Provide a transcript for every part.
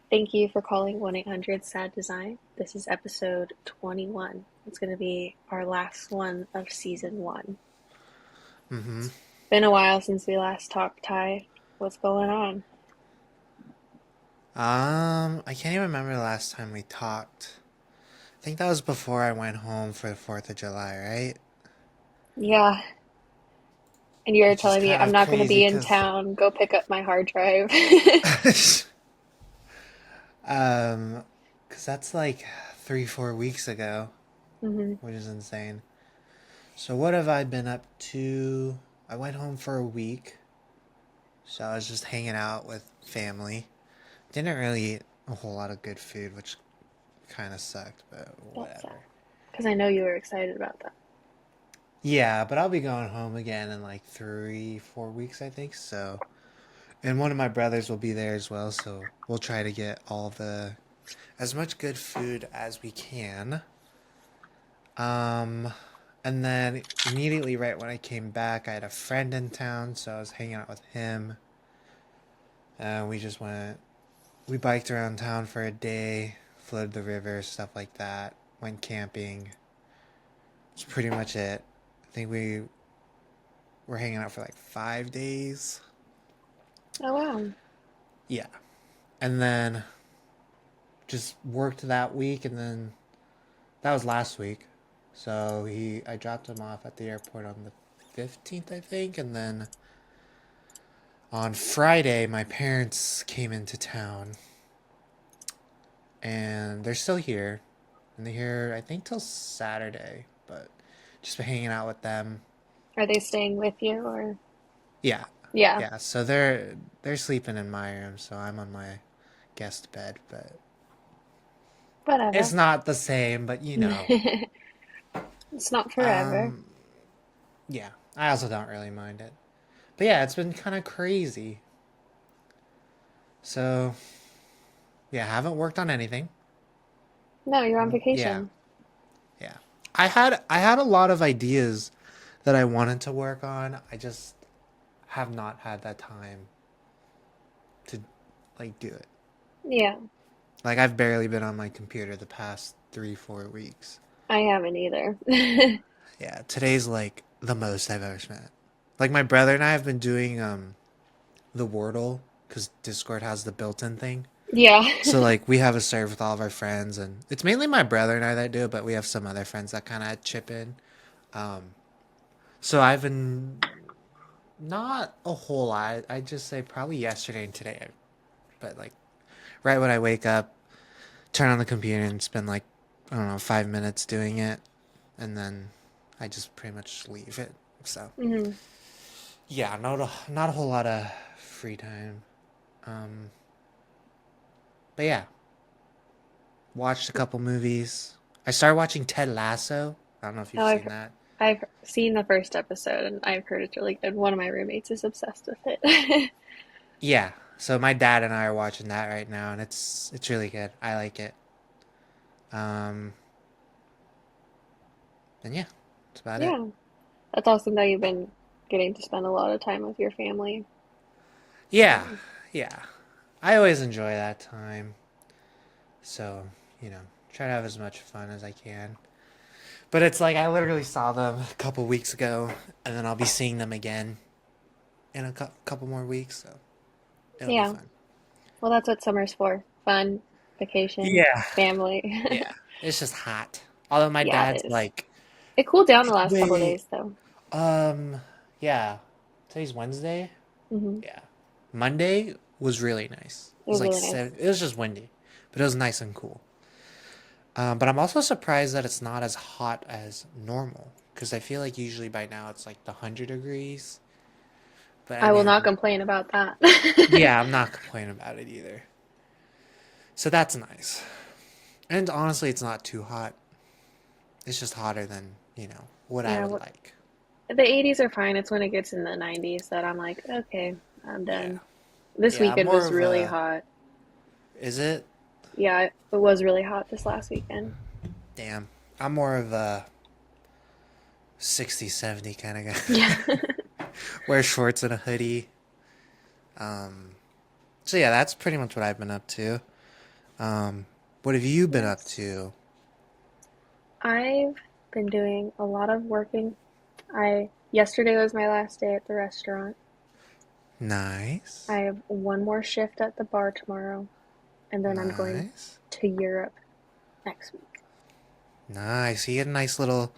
Thank you for calling 1-800 SAD Design. This is episode 21. It's going to be our last one of season one. Mm-hmm. It's been a while since we last talked, Ty. What's going on? I can't even remember the last time we talked. I think that was before I went home for the 4th of July, right? Yeah, and you were Which is telling me kind I'm of not going to crazy be in because, town. Go pick up my hard drive. um, because that's like 3, 4 weeks ago, hmm which is insane. So what have I been up to? I went home for a week, so I was just hanging out with family. Didn't really eat a whole lot of good food, which kind of sucked, but That's sad. whatever. Because I know you were excited about that. Yeah, but I'll be going home again in like 3, 4 weeks, I think. So, and one of my brothers will be there as well. So we'll try to get all the as much good food as we can. Um, and then immediately right when I came back, I had a friend in town, so I was hanging out with him. We just went, we biked around town for a day, floated the river, stuff like that. Went camping. That's pretty much it. I think we were hanging out for like 5 days. Oh, wow. Yeah. And then just worked that week, and then that was last week. So I dropped him off at the airport on the 15th, I think, and then on Friday my parents came into town, and they're still here, and they're here I think till Saturday, but just been hanging out with them. Are they staying with you or? Yeah, Yeah, yeah. So they're sleeping in my room, so I'm on my guest bed, but it's whatever. not the same. But It's not forever. um, yeah. I also don't really mind it. But yeah, it's been kind of crazy. So yeah, haven't worked on anything. No, you're on Yeah, vacation. yeah. I had a lot of ideas that I wanted to work on. I just have not had that time to like do it. Yeah, Like I've barely been on my computer the past 3, 4 weeks. I haven't either. Yeah, today's like the most I've ever spent. Like my brother and I have been doing the Wordle because Discord has the built-in thing. Yeah. So like we have a serve with all of our friends, and it's mainly my brother and I that do it, but we have some other friends that kind of chip in. Um, so I've been not a whole lot. I'd just say probably yesterday and today, but like right when I wake up, turn on the computer and spend like I don't know 5 minutes doing it, and then I just pretty much leave it. So hmm yeah, not a whole lot of free time. Um, but yeah, watched a couple movies. I started watching Ted Lasso. I don't know if Oh, you've seen that. I've seen the first episode and I've heard it's really good. One of my roommates is obsessed with it. Yeah. So my dad and I are watching that right now, and it's really good. I like it. Um, and yeah, that's about it. Yeah, that's awesome that you've been getting to spend a lot of time with your family. Yeah, Um, yeah. I always enjoy that time. So try to have as much fun as I can. But it's like I literally saw them a couple weeks ago, and then I'll be seeing them again in a couple more weeks. So it'll be yeah, fun. well, that's what summer's for. Fun, vacation, Yeah, family. yeah. It's just hot. Although my Yeah, dad's it is. like, It cooled down the last couple of wait, days though. yeah. Today's Wednesday. hmm Yeah. Monday was really nice. It It was was like really nice. 7. It was just windy, but it was nice and cool. But I'm also surprised that it's not as hot as normal because I feel like usually by now it's like the 100 degrees. But I I will mean, not complain about that. yeah, I'm not complaining about it either. So that's nice. And honestly, it's not too hot. It's just hotter than, what I Yeah, would well, like. the 80s are fine. It's when it gets in the 90s that I'm like, okay, I'm Yeah. done. This Yeah, I'm weekend more was of really a. hot. Is it? Yeah, it was really hot this last weekend. Damn. I'm more of a 60, 70 kind of Yeah. guy. Wear shorts and a hoodie. Um, so yeah, that's pretty much what I've been up to. What have you been up Nice. to? I've been doing a lot of working. I Yesterday was my last day at the restaurant. I Nice. have one more shift at the bar tomorrow, and then I'm going Nice. to Europe next week. Nice. You get a nice little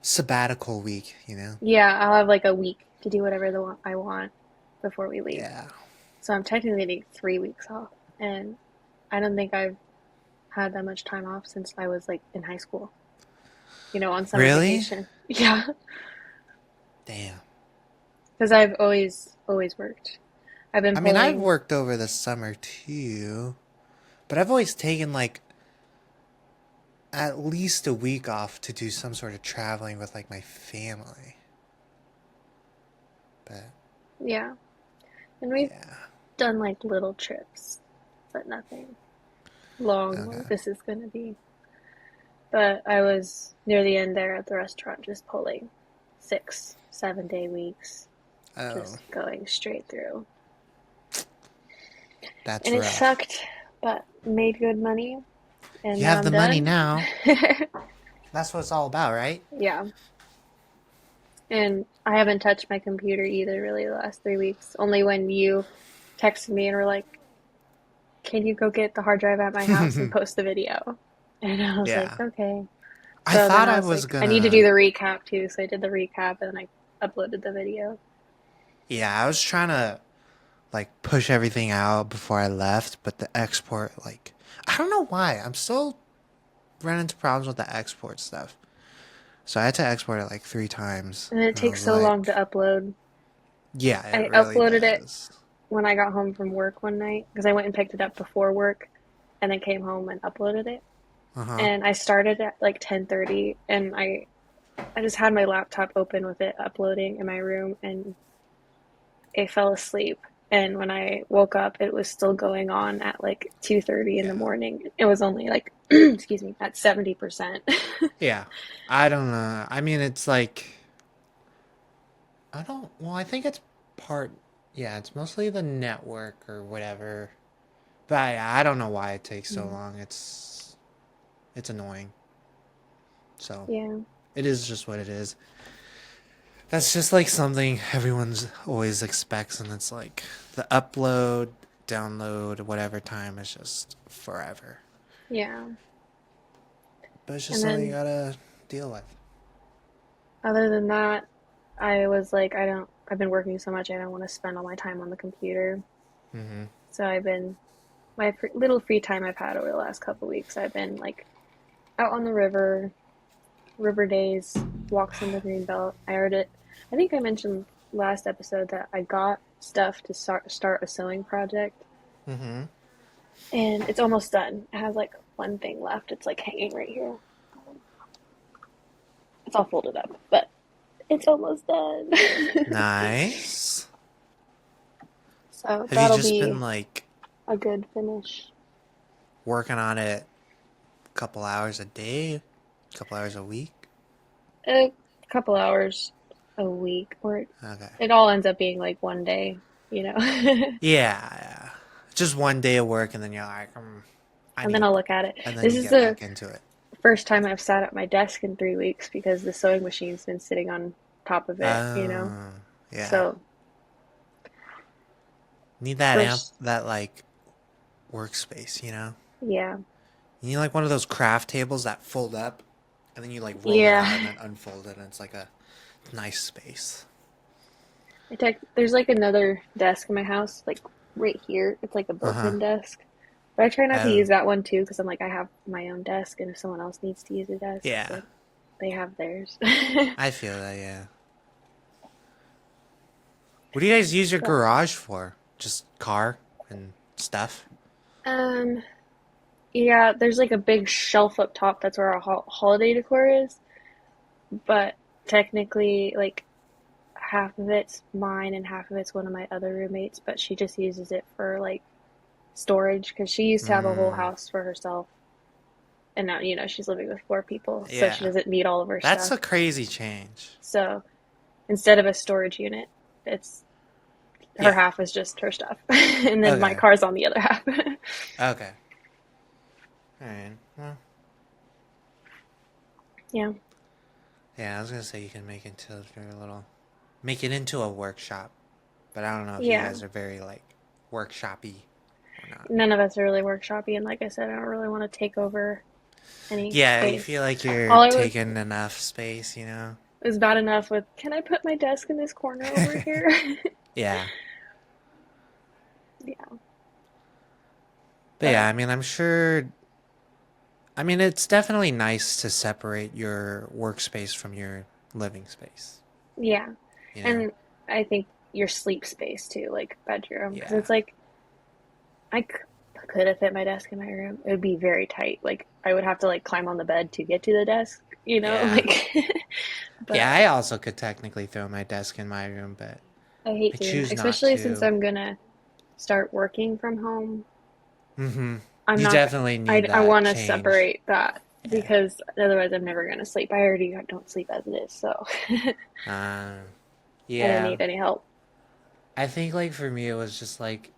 sabbatical week, you know? Yeah, I'll have like a week to do whatever I want before we leave. Yeah. So I'm technically getting 3 weeks off, and I don't think I've had that much time off since I was like in high school, on summer Really? vacation. Yeah, Damn. because I've always worked. I've been I mean, I've pulling. worked over the summer too, but I've always taken like at least a week off to do some sort of traveling with like my family. But Yeah, and we've yeah. done like little trips, but nothing long Okay. like this is gonna be. But I was near the end there at the restaurant just pulling 6, 7 day weeks, Oh, just going straight through. that's And it rough. sucked, but made good money, and You now have I'm the money done. now. That's what it's all about, right? Yeah, and I haven't touched my computer either really the last 3 weeks. Only when you texted me and were like, "Can you go get the hard drive at my house and post the video?" And I was like, Yeah. "Okay." I So then thought I I was was like, I need to do gonna. the recap too. So I did the recap and then I uploaded the video. Yeah, I was trying to like push everything out before I left, but the export, like, I don't know why. I'm still running into problems with the export stuff. So I had to export it like 3 times. And it And I takes was so long to like, upload. yeah, it I really uploaded it does. when I got home from work one night because I went and picked it up before work and then came home and uploaded it. Uh huh. And I started at like 10:30 and I just had my laptop open with it uploading in my room and it fell asleep. And when I woke up, it was still going on at like 2:30 in the Yeah. morning. It was only like, excuse me, at 70%. Yeah. I don't know. I mean, it's like, I don't, well, I think it's part, yeah, it's mostly the network or whatever. But I don't know why it takes so long. It's annoying. So Yeah. it is just what it is. That's just like something everyone's always expects, and it's like the upload, download, whatever time is just forever. Yeah. But it's just And something you then gotta deal with. other than that, I was like, I've been working so much, I don't want to spend all my time on the computer. Mm-hmm. So I've been, little free time I've had over the last couple of weeks, I've been like out on the river days, walks in the greenbelt. I think I mentioned last episode that I got stuff to start a sewing project Mm-hmm. and it's almost done. It has like one thing left. It's like hanging right here. It's all folded up, but it's almost done. Nice. So Have you that'll just be been like a good finish. working on it a couple hours a day, a couple hours a week? A couple hours a week, or Okay. it all ends up being like one day, you know. Yeah, yeah. Just one day of work, and then you're like, I And then need, I'll look at it. and then This you is get the back into it. first time I've sat at my desk in 3 weeks because the sewing machine's been sitting on top of it. Yeah. So Need that first, that like workspace, you know? yeah, You need like one of those craft tables that fold up and then you like roll it out and yeah. then unfold it and it's like a nice space. There's like another desk in my house, like right here. It's like a Uh-huh. built-in desk. But I try not to Oh, use that one too because I'm like I have my own desk, and if someone else needs to use a desk, yeah. then they have theirs. I feel that, yeah. What do you guys use your But garage for? Just car and stuff? um, yeah, there's like a big shelf up top. That's where our holiday decor is. But technically, like half of it's mine and half of it's one of my other roommates. But she just uses it for like storage because she used to have a whole Mm, house for herself, and now she's living with 4 people, so she yeah. doesn't need all of her That's stuff. a crazy change. So instead of a storage unit, it's her Yeah. half is just her stuff, and then my Okay. car's on the other half. Okay. Alright. Well, Yeah. yeah, I was gonna say you can make it into a workshop, but I don't know if you Yeah. guys are very like workshoppy or not. None of us are really workshoppy, and like I said, I don't really want to take over any Yeah, you feel space. like you're All I was taking enough space, you know? It was bad enough with, can I put my desk in this corner over here? Yeah. Yeah, But yeah, but I mean, I'm sure. I mean, it's definitely nice to separate your workspace from your living space, yeah. you know? And I think your sleep space too, like bedroom, because Yeah. it's like could have fit my desk in my room. It would be very tight. Like I would have to like climb on the bed to get to the desk, Yeah. like Yeah, but I also could technically throw my desk in my room, but I I hate to, choose not especially since to. I'm gonna start working from home. Mm-hmm. I'm You not, definitely need I that want to change. separate that Yeah. because otherwise I'm never gonna sleep. I already don't sleep as it is, so Uh, I didn't yeah. need any help. I think like for me it was just like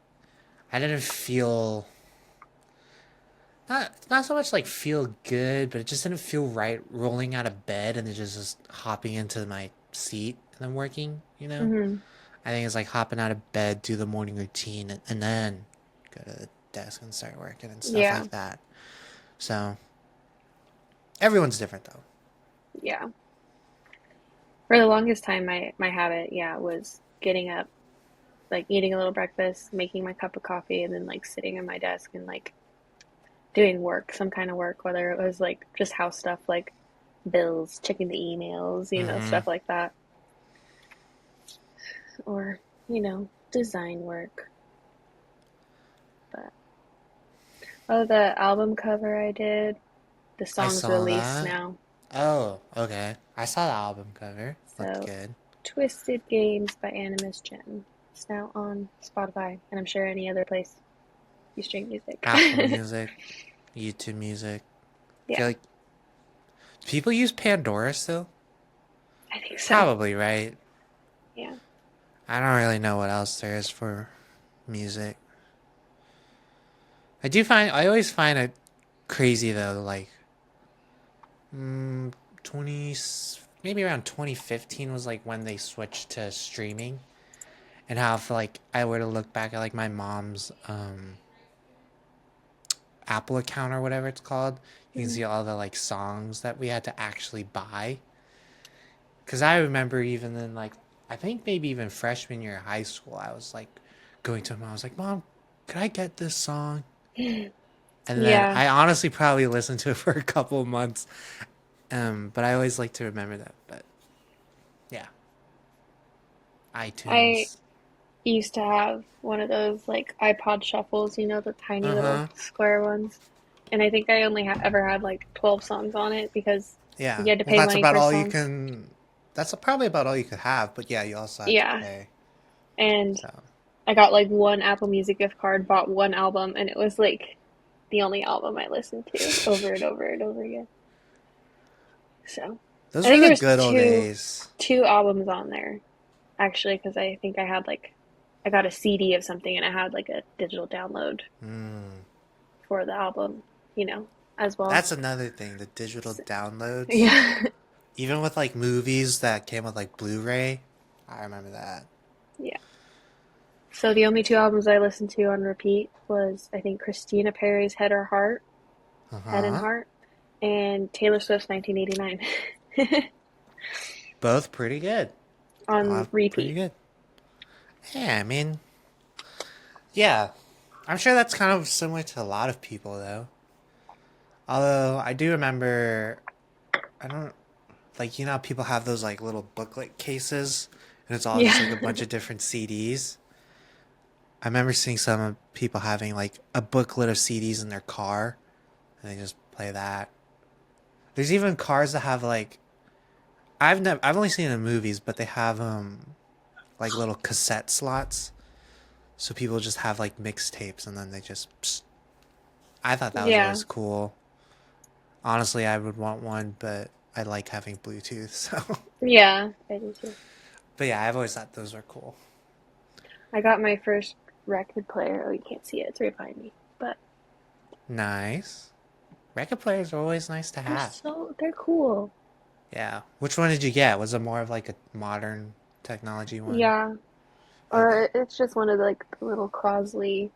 I didn't feel not so much like feel good, but it just didn't feel right rolling out of bed and then just hopping into my seat and then working, you know? Hmm. I think it's like hopping out of bed, do the morning routine, and then go to the desk and start working and stuff Yeah, like that. So everyone's different though. yeah. For the longest time, my habit, yeah, was getting up, like eating a little breakfast, making my cup of coffee, and then like sitting at my desk and like doing work, some kind of work, whether it was like just house stuff, like bills, checking the emails, Mm-hmm. stuff like that, or design work. But oh, the album cover I did, the I song's saw released that. now. Oh, okay. I saw the album cover. Looked So, good. Twisted Games by Animus Gen. It's now on Spotify, and I'm sure any other place you stream music. Apple Music, YouTube Music. I Yeah, feel like people use Pandora still. I think so. Probably right. Yeah. I don't really know what else there is for music. I always find it crazy though, like, 20, maybe around 2015 was like when they switched to streaming. And how if like I were to look back at like my mom's Apple account or whatever it's called, you can Mhm. see all the like songs that we had to actually buy. Cause I remember even in like I think maybe even freshman year of high school, I was like going to mom, I was like, Mom, could I get this song? And then Yeah. I honestly probably listened to it for a couple of months. But I always like to remember that. But yeah, I iTunes. used to have one of those like iPod shuffles, the tiny Uh little huh. square ones. And I think I only ever had like 12 songs on it because Yeah. you had to Well, pay that's money about for all you songs. can. That's probably about all you could have. But yeah, you also had to Yeah. pay. And So I got like one Apple Music gift card, bought one album, and it was like the only album I listened to over and over and over again. So I those were think the there's good old two days. two albums on there actually because I think I had like I got a CD of something and I had like a digital download Mm. for the album, as well. That's another thing. The digital So, downloads, yeah, even with like movies that came with like Blu-ray. I remember that. yeah. So the only two albums I listened to on repeat was I think Christina Perri's Uh Head and huh. Heart, and Taylor Swift's 1989 Both pretty good. on Pretty repeat. good. Yeah, I mean, yeah. I'm sure that's kind of similar to a lot of people though. Although I do remember, I don't like how people have those like little booklet cases, and it's all just like a Yeah, bunch of different CDs. I remember seeing some people having like a booklet of CDs in their car, and they just play that. There's even cars that have like I've only seen it in movies, but they have like little cassette slots, so people just have like mixtapes, and then they just. Psst. I thought that was yeah, always cool. Honestly, I would want one, but I like having Bluetooth, so. yeah. I do too. But yeah, I've always thought those were cool. I got my 1st record player. Oh, you can't see it; it's right behind me. But Nice. Record players are always nice to have. They're cool. Yeah. Which one did you get? Was it more of like a modern technology one? Yeah. Okay. Or it's just one of the, like the little Crosley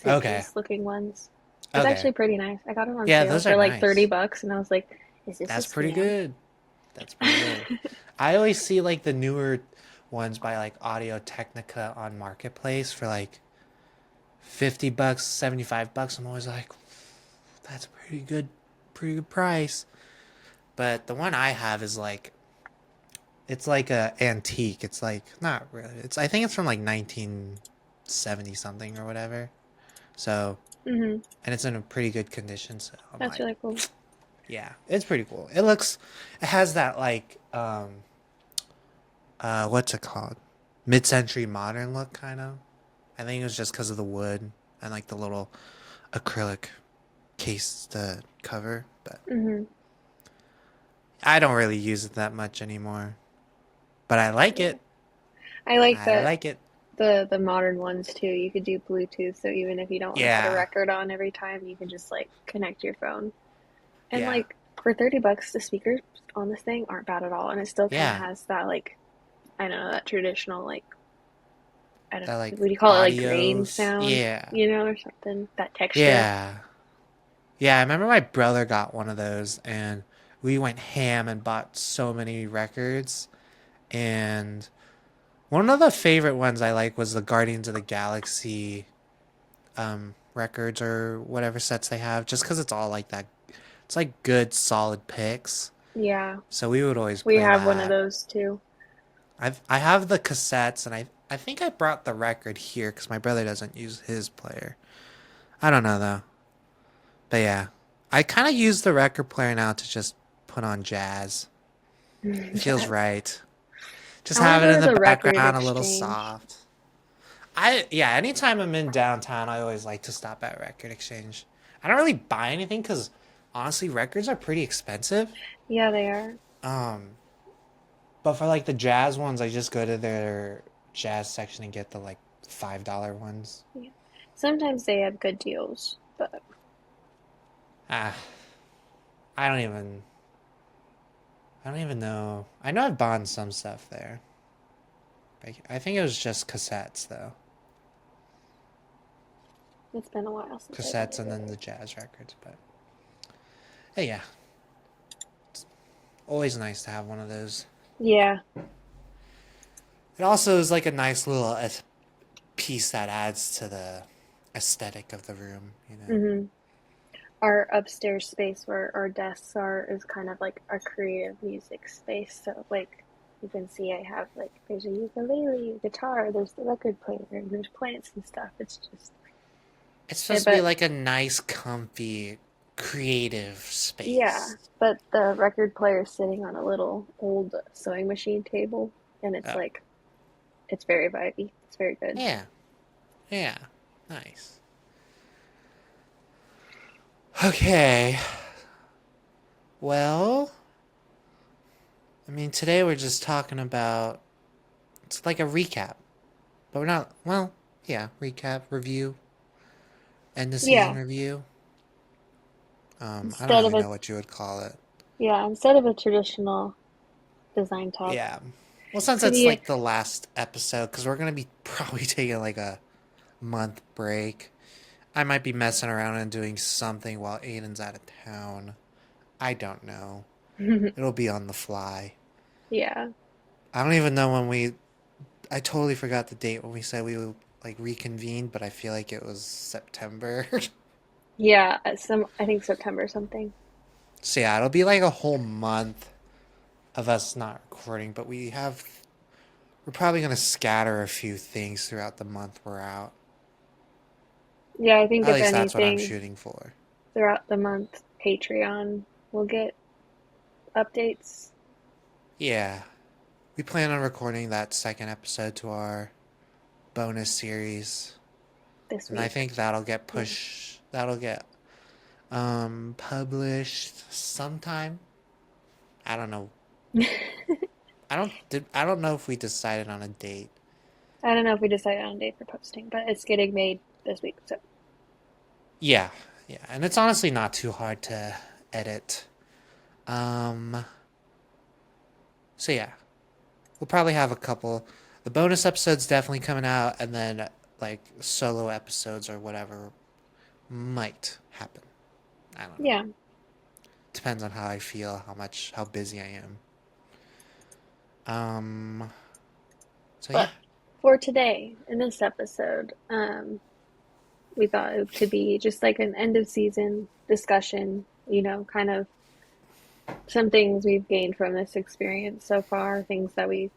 Okay. suitcase looking ones. It's Okay. actually pretty nice. I got it on Yeah, sale those are for like nice. $30 and I was like, is this a That's pretty scam? good. That's pretty good. I always see like the newer ones by like Audio Technica on Marketplace for like $50, $75. I'm always like, that's a pretty good price. But the one I have is like, it's like a antique. It's like not really. It's I think it's from like 1970 something or whatever. So Hmm. and it's in a pretty good condition. So I'm That's like, really cool. yeah, it's pretty cool. It has that like what's it called? Mid-century modern look kind of. I think it was just because of the wood and like the little acrylic case to cover, but Hmm. I don't really use it that much anymore. But I like Yeah. it. I like I that like it. the modern ones too. You could do Bluetooth, so even if you don't want to put a Yeah. record on every time, you can just like connect your phone. And Yeah. like for $30, the speakers on this thing aren't bad at all, and it still kind of Yeah. has that like I don't know that traditional like I don't That like what do you call it like grain audios. sound, Yeah. or something that texture. Yeah. Yeah, I remember my brother got one of those and we went ham and bought so many records. And one of the favorite ones I like was the Guardians of the Galaxy records or whatever sets they have, just because it's all like that. It's like good, solid picks. Yeah, So we would always we play have one of that. those too. I have the cassettes, and I think I brought the record here because my brother doesn't use his player. I don't know though. But yeah, I kind of use the record player now to just put on jazz. It feels Jazz. right. Just I want to have it go in to the the record background, a little exchange. soft. Yeah, anytime I'm in downtown, I always like to stop at Record Exchange. I don't really buy anything because honestly, records are pretty expensive. Yeah, they are. Um, but for like the jazz ones, I just go to their jazz section and get the like $5 ones. Yeah. Sometimes they have good deals, but Ah, I don't even I don't even know. I know I've bought some stuff there. I think it was just cassettes though. it's been a while since I've been Cassettes and to then there. the jazz records, but hey, yeah, always nice to have one of those. Yeah. It also is like a nice little piece that adds to the aesthetic of the room, you know. Hmm. Our upstairs space where our desks are is kind of like a creative music space. So like you can see I have like there's a ukulele, a guitar, there's the record player, and there's plants and stuff. It's just It's supposed to be but like a nice, comfy, creative yeah, space. but the record player is sitting on a little old sewing machine table and it's Oh, like it's very vibey. It's very good. yeah, yeah, nice. Okay, well, I mean, today we're just talking about it's like a recap, but we're not. Well, yeah, recap, review, end of season Yeah. review. I don't Instead of really a know what you would call it. instead of a traditional design talk. Yeah. Well, since Could it's you like the last episode, because we're gonna be probably taking like a month break. I might be messing around and doing something while Aiden's out of town. I don't know. It'll be on the fly. yeah. I don't even know when we. I totally forgot the date when we said we would like reconvene, but I feel like it was September. Yeah, some I think September something. So yeah, it'll be like a whole month of us not recording, but we're probably gonna scatter a few things throughout the month we're out. Yeah, I think At if least that's what I'm anything, shooting for. throughout the month, Patreon will get updates Yeah, we plan on recording that second episode to our bonus series, this and I week. think that'll get Yeah. pushed. That'll get published sometime. I don't know. I don't know if we decided on a date. I don't know if we decided on a date for posting, but it's getting made this week. So Yeah, Yeah, and it's honestly not too hard to edit. Um, so yeah, we'll probably have a couple. The bonus episodes definitely coming out, and then like solo episodes or whatever might happen. I don't know. Yeah. Depends on how I feel, how busy I am. Um, so yeah. But for today, in this episode, we thought it could be just like an end of season discussion, kind of some things we've gained from this experience so far, things that we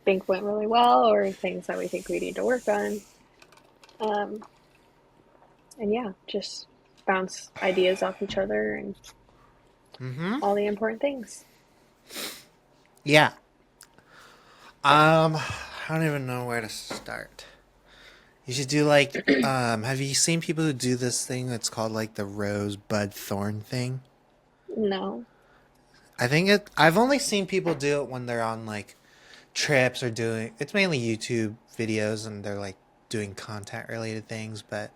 think went really well, or things that we think we need to work on. Um, and yeah, just bounce ideas off each other and Mm-hmm. all the important things. Yeah. I don't even know where to start. You should do like, have you seen people who do this thing that's called like the rose bud thorn thing? No. I've only seen people do it when they're on like trips or it's mainly YouTube videos and they're like doing content related things, but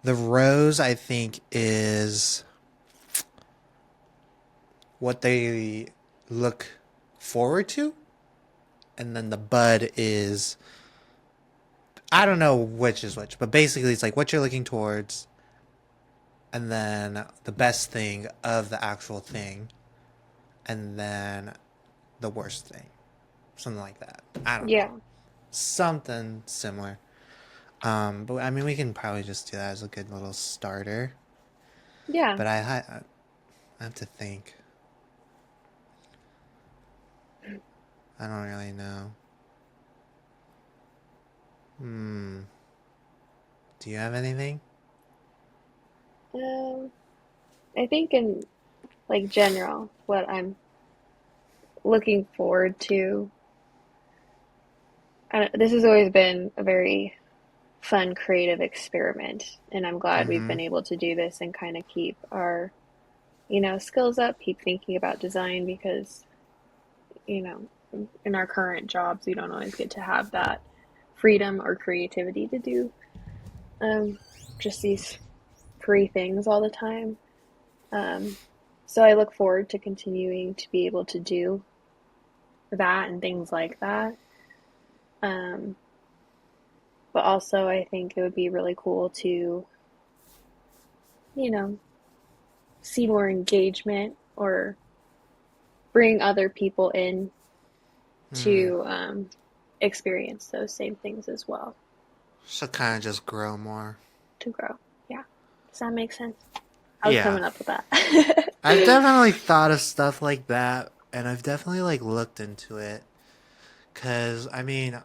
the rose I think is what they look forward to, and then the bud is, I don't know which is which, but basically it's like what you're looking towards, and then the best thing of the actual thing, and then the worst thing. Something like that. I don't know. Yeah. Something similar. But I mean, we can probably just do that as a good little starter. Yeah. But I have to think. I don't really know. Hmm. Do you have anything? Um, I think in like general, what I'm looking forward to, this has always been a very fun creative experiment, and I'm glad we've Mm-hmm. been able to do this and kind of keep our, skills up, keep thinking about design because, you know, in our current jobs, we don't always get to have that freedom or creativity to do um, just these free things all the time. Um, so I look forward to continuing to be able to do that and things like that. Um, but also, I think it would be really cool to, you know, see more engagement or bring other people in Hmm. to experience those same things as well So kind of just grow more. to grow. Yeah. Does that make sense? I was Yeah. coming up with that. I've definitely thought of stuff like that, and I've definitely like looked into it. Cause I mean,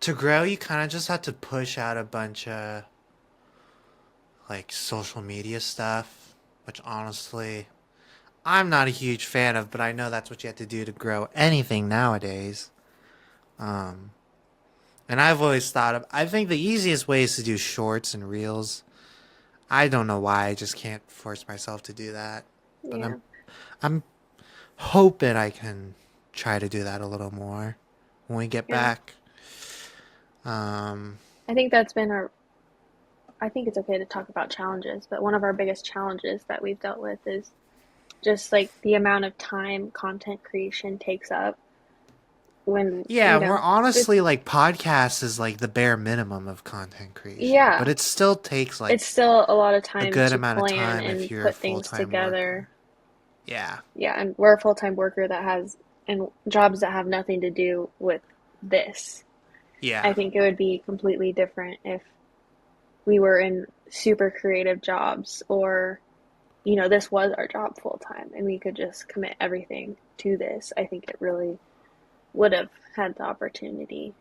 to grow, you kind of just have to push out a bunch of like social media stuff, which honestly I'm not a huge fan of, but I know that's what you have to do to grow anything nowadays. Um, and I've always I think the easiest way is to do shorts and reels. I don't know why, I just can't force myself to do that. But Yeah. I'm hoping I can try to do that a little more when we get Yeah. back. Um, I think that's been our, I think it's okay to talk about challenges, but one of our biggest challenges that we've dealt with is just like the amount of time content creation takes up when, yeah, we're it, honestly like podcasts is like the bare minimum of content creation, but yeah, it still takes like it's still a lot of a time good to amount of plan time if and you're a put full things time worker. together. Yeah, Yeah, and we're a full-time worker that has and jobs that have nothing to do with this. I yeah, think it would be completely different if we were in super creative jobs or, this was our job full time and we could just commit everything to this. I think it really would have had the opportunity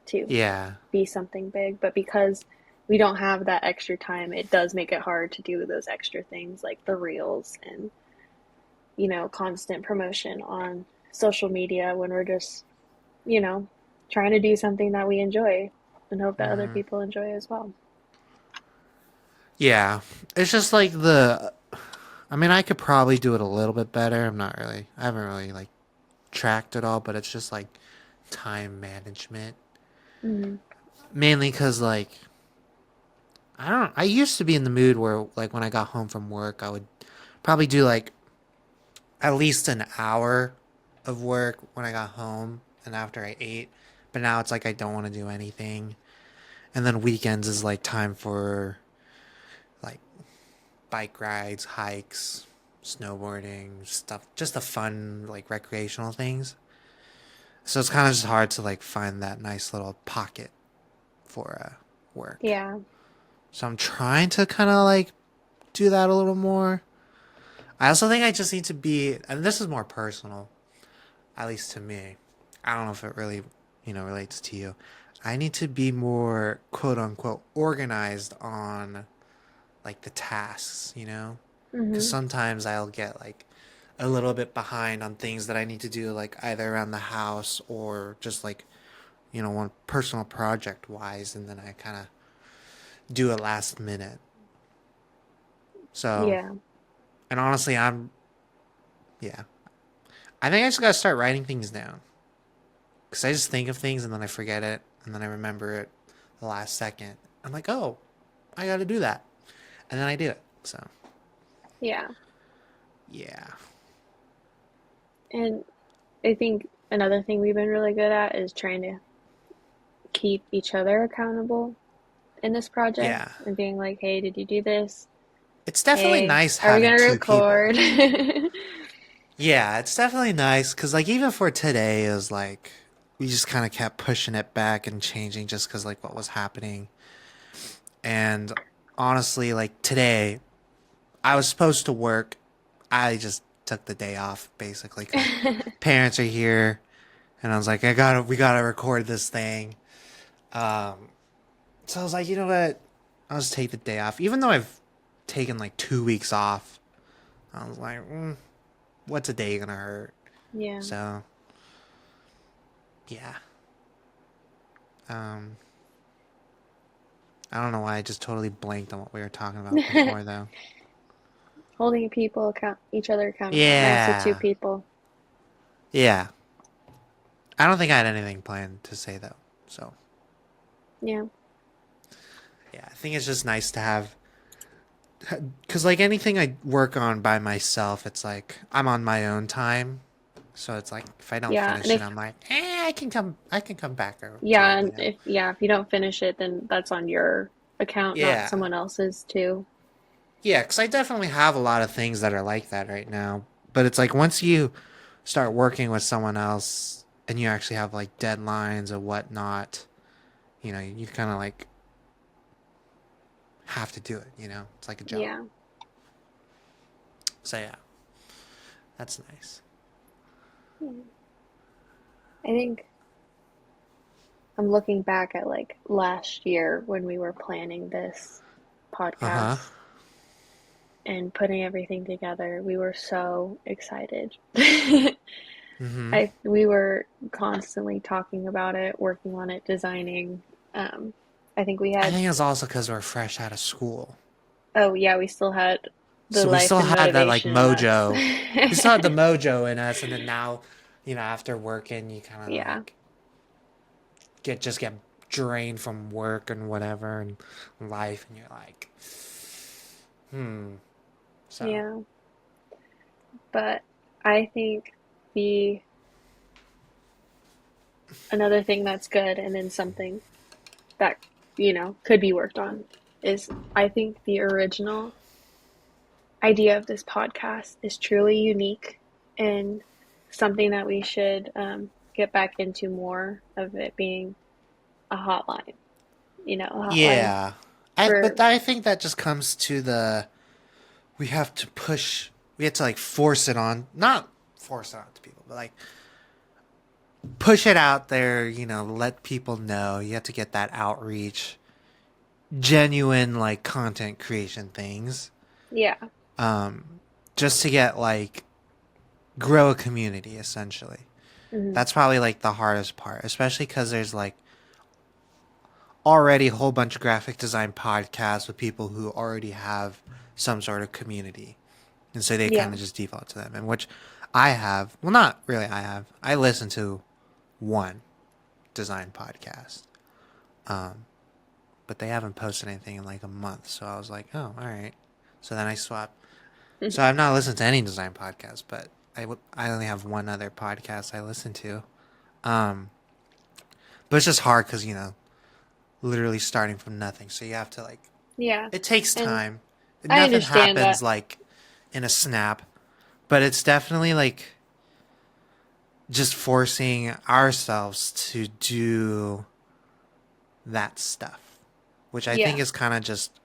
to yeah, be something big. But because we don't have that extra time, it does make it hard to do those extra things like the reels and, constant promotion on social media when we're just, you know, trying to do something that we enjoy and hope that other hmm, people enjoy as well. yeah. It's just like I mean, I could probably do it a little bit better. I haven't really like tracked it all, but it's just like time management. Mm-hmm. Mainly because like I used to be in the mood where like when I got home from work, I would probably do like at least an hour of work when I got home and after I ate. But now it's like I don't want to do anything. And then weekends is like time for like bike rides, hikes, snowboarding, stuff, just the fun like recreational things. So it's kind of just hard to like find that nice little pocket for work. Yeah. So I'm trying to kind of like do that a little more. I also think I just need to be, and this is more personal, at least to me. I don't know if it really, relates to you. I need to be more quote unquote organized on like the tasks, Because Mhm. sometimes I'll get like a little bit behind on things that I need to do, like either around the house or just like, one personal project wise, and then I kind of do it last minute. So, Yeah. and honestly, yeah, I think I just gotta start writing things down. Because I just think of things and then I forget it, and then I remember it the last second. I'm like, oh, I gotta do that. And then I do it. So, Yeah. yeah. And I think another thing we've been really good at is trying to keep each other accountable in this project Yeah. and being like, "Hey, did you do this? It's definitely Hey, nice are we having gonna two people. record?" Yeah, it's definitely nice because, like, even for today, it was like we just kind of kept pushing it back and changing just because, like, what was happening. And honestly, like, today, I was supposed to work. I just took the day off basically because parents are here, and I was like, we gotta record this thing. Um, so I was like, you know what? I'll just take the day off, even though I've taken like 2 weeks off. I was like, what's a day gonna hurt? Yeah. So yeah. Um, I don't know why I just totally blanked on what we were talking about before though. Holding each other accountable. Nice with two Yeah. people. Yeah. I don't think I had anything planned to say though. So Yeah. yeah, I think it's just nice to have because like anything I work on by myself, it's like I'm on my own time. So it's like if I don't Yeah. And finish it, if I'm like, I can come back to yeah, it, and if you don't finish it, then that's on your account, not Yeah. someone else's too. Yeah, because I definitely have a lot of things that are like that right now. But it's like once you start working with someone else and you actually have like deadlines or whatnot, you kind of like have to do it. It's like a job. Yeah. So yeah, that's nice. I think I'm looking back at like last year when we were planning this Uh huh. podcast and putting everything together. We were so excited. Mm-hmm. We were constantly talking about it, working on it, designing. I think we I had, think it's also because we're fresh out of school. oh yeah, we still had the So we life still and had that like motivation in us. mojo. We still had the mojo in us. And then now, after working, you kind of Yeah. like get drained from work and whatever and life. And you're like, hmm. So. Yeah. But I think the another thing that's good and then something that, could be worked on is I think the original idea of this podcast is truly unique and something that we should get back into more of it being a hotline, a hotline Yeah. for, But I think that just comes to we have to like force it on, not force it on to people, but like push it out there, let people know. You have to get that outreach, genuine like content creation things, yeah. just to get like grow a community essentially. Hmm. That's probably like the hardest part, especially because there's like already a whole bunch of graphic design podcasts with people who already have some sort of community. And so they kind Yeah. of just default to them. And which I have, well, not really I have. I listen to one design podcast. but they haven't posted anything in like a month. So I was like, oh, all right. So then I swapped. So I've not listened to any design podcasts, but I only have one other podcast I listen to. Um, but it's just hard because, literally starting from nothing. So you have to like, Yeah. it takes And time. I Nothing understand happens that. like in a snap, but it's definitely like just forcing ourselves to do that stuff, which I think Yeah. is kind of just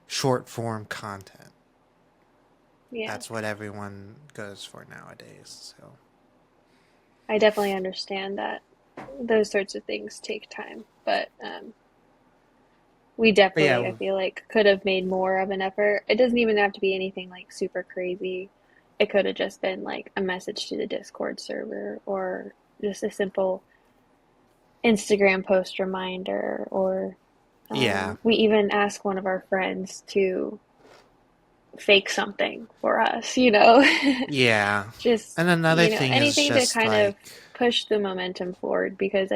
short form content. Yeah. That's what everyone goes for nowadays. So, I definitely understand that those sorts of things take time, but we but definitely, I yeah, feel like, could have made more of an effort. It doesn't even have to be anything like super crazy. It could have just been like a message to the Discord server or just a simple Instagram post reminder, or yeah, we even asked one of our friends to fake something for us, yeah. just, And another thing is anything to just kind of like, push the momentum forward because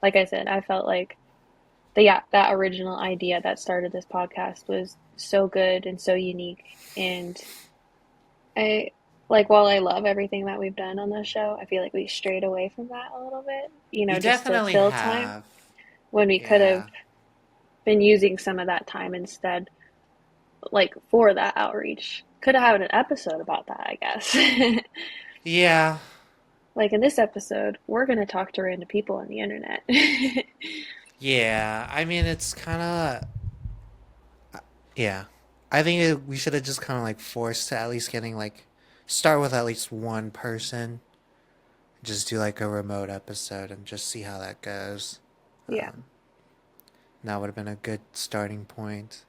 like I said, I felt like yeah, that original idea that started this podcast was so good and so unique. And I like, while I love everything that we've done on the show, I feel like we strayed away from that a little bit, we just to definitely fill time have, when we could have yeah, been using some of that time instead, like for that outreach. Could have had an episode about that, I guess. yeah, Like in this episode, we're going to talk to random people on the internet. yeah. I mean, it's kind of, yeah. I think we should have just kind of like forced to at least getting like, start with at least one person, just do like a remote episode and just see how that goes. Yeah. Um, that would have been a good starting point.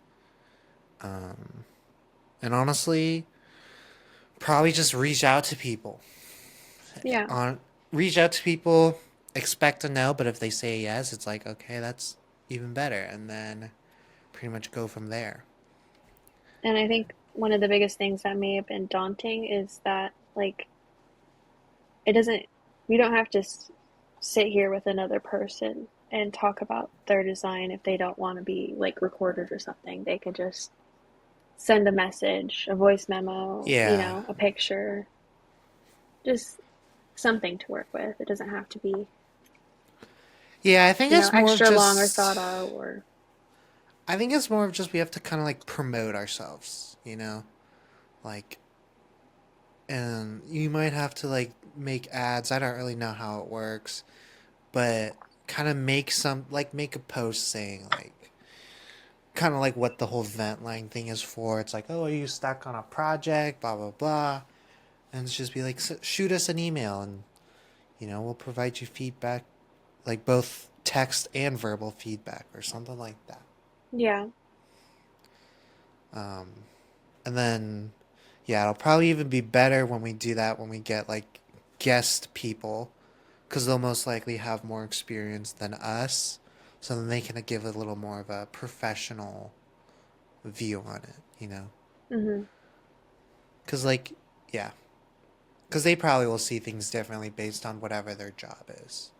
Um, and honestly, probably just reach out to people. Yeah. On Reach out to people, expect a no, but if they say yes, it's like okay, that's even better, and then pretty much go from there. And I think one of the biggest things that may have been daunting is that, like, it doesn't, we don't have to sit here with another person and talk about their design if they don't want to be, like, recorded or something. They could just send a message, a voice memo, Yeah, a picture, just something to work with. It doesn't have to be, yeah. I think it's more of extra long or just. thought out or, I think it's more of just we have to kind of like promote ourselves, like, and you might have to like make ads. I don't really know how it works, but kind of make a post saying like kind of like what the whole vent line thing is for. It's like, oh, are you stuck on a project? Blah blah blah, and it's just be like, shoot us an email, and we'll provide you feedback, like both text and verbal feedback or something like that. yeah, Um, and then, yeah, it'll probably even be better when we do that when we get like guest people, because they'll most likely have more experience than us, so then they can give a little more of a professional view on it. hmm, Because, like, yeah. Because they probably will see things differently based on whatever their job is.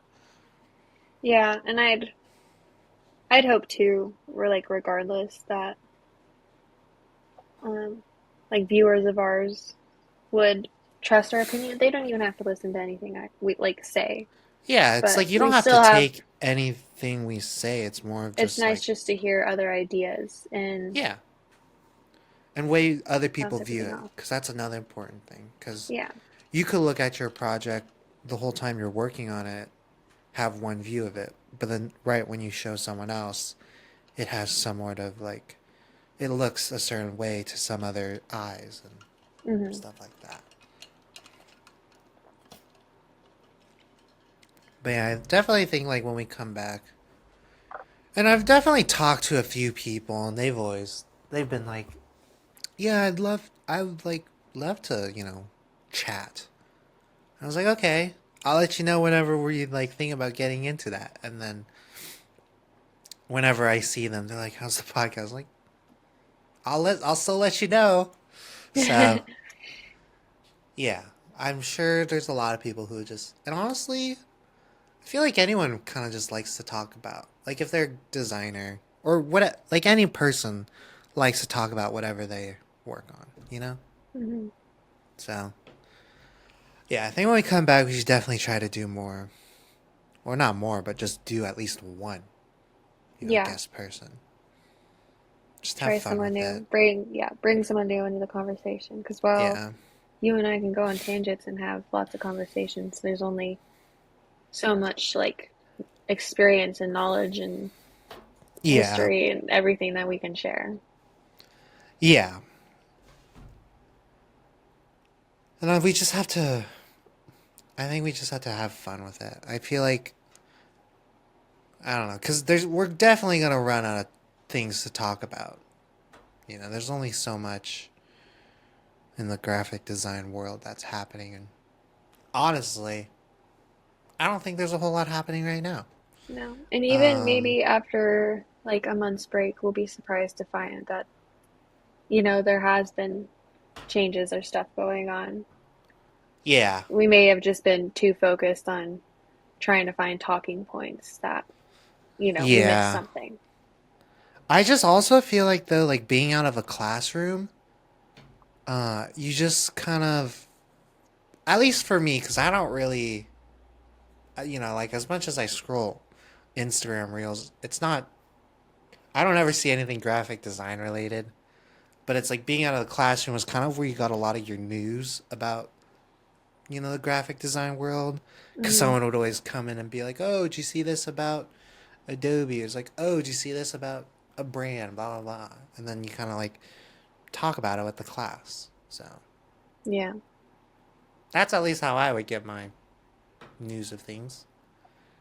yeah. And I'd hope too, we're like, regardless, that um, like viewers of ours would trust our opinion. They don't even have to listen to anything we like say, Yeah, it's but like you we don't have to still have. take anything we say. It's more of It's just nice like, just to hear other ideas and yeah, and way other people bounce view everything it. off. Because that's another important thing. Because Yeah, you could look at your project the whole time you're working on it, have one view of it, but then right when you show someone else, it has somewhat of like, it looks a certain way to some other eyes and hmm, stuff like that. But yeah, I definitely think like when we come back, and I've definitely talked to a few people, and they've been like, yeah, I would like love to, chat. I was like, okay, I'll let you know whenever we like think about getting into that. And then whenever I see them, they're like, how's the podcast? Like, I'll still let you know. So yeah, I'm sure there's a lot of people who just, and honestly, I feel like anyone kind of just likes to talk about, like if they're a designer or what, like any person likes to talk about whatever they work on, you know? Hmm. So, yeah, I think when we come back, we should definitely try to do more, or not more, but just do at least one, Yeah. guest person. Just have Try fun someone with it. new. Bring someone new into the conversation. Because while Yeah. you and I can go on tangents and have lots of conversations, there's only so much like experience and knowledge and Yeah. history and everything that we can share. Yeah. And we just have to, I think we just have to have fun with it. I feel like, I don't know, because we're definitely going to run out of things to talk about. There's only so much in the graphic design world that's happening. And honestly, I don't think there's a whole lot happening right now. No. And even Um, maybe after like a month's break, we'll be surprised to find that, there has been changes or stuff going on. yeah. We may have just been too focused on trying to find talking points that, we missed Yeah. something. I just also feel like, though, like being out of a classroom, you just kind of, at least for me, because I don't really, like as much as I scroll Instagram reels, it's not, I don't ever see anything graphic design related. But it's like being out of the classroom was kind of where you got a lot of your news about, the graphic design world. Because Hmm. someone would always come in and be like, oh, did you see this about Adobe? It's like, oh, did you see this about a brand? Blah, blah, blah. And then you kind of like talk about it with the class. So Yeah. that's at least how I would get my news of things.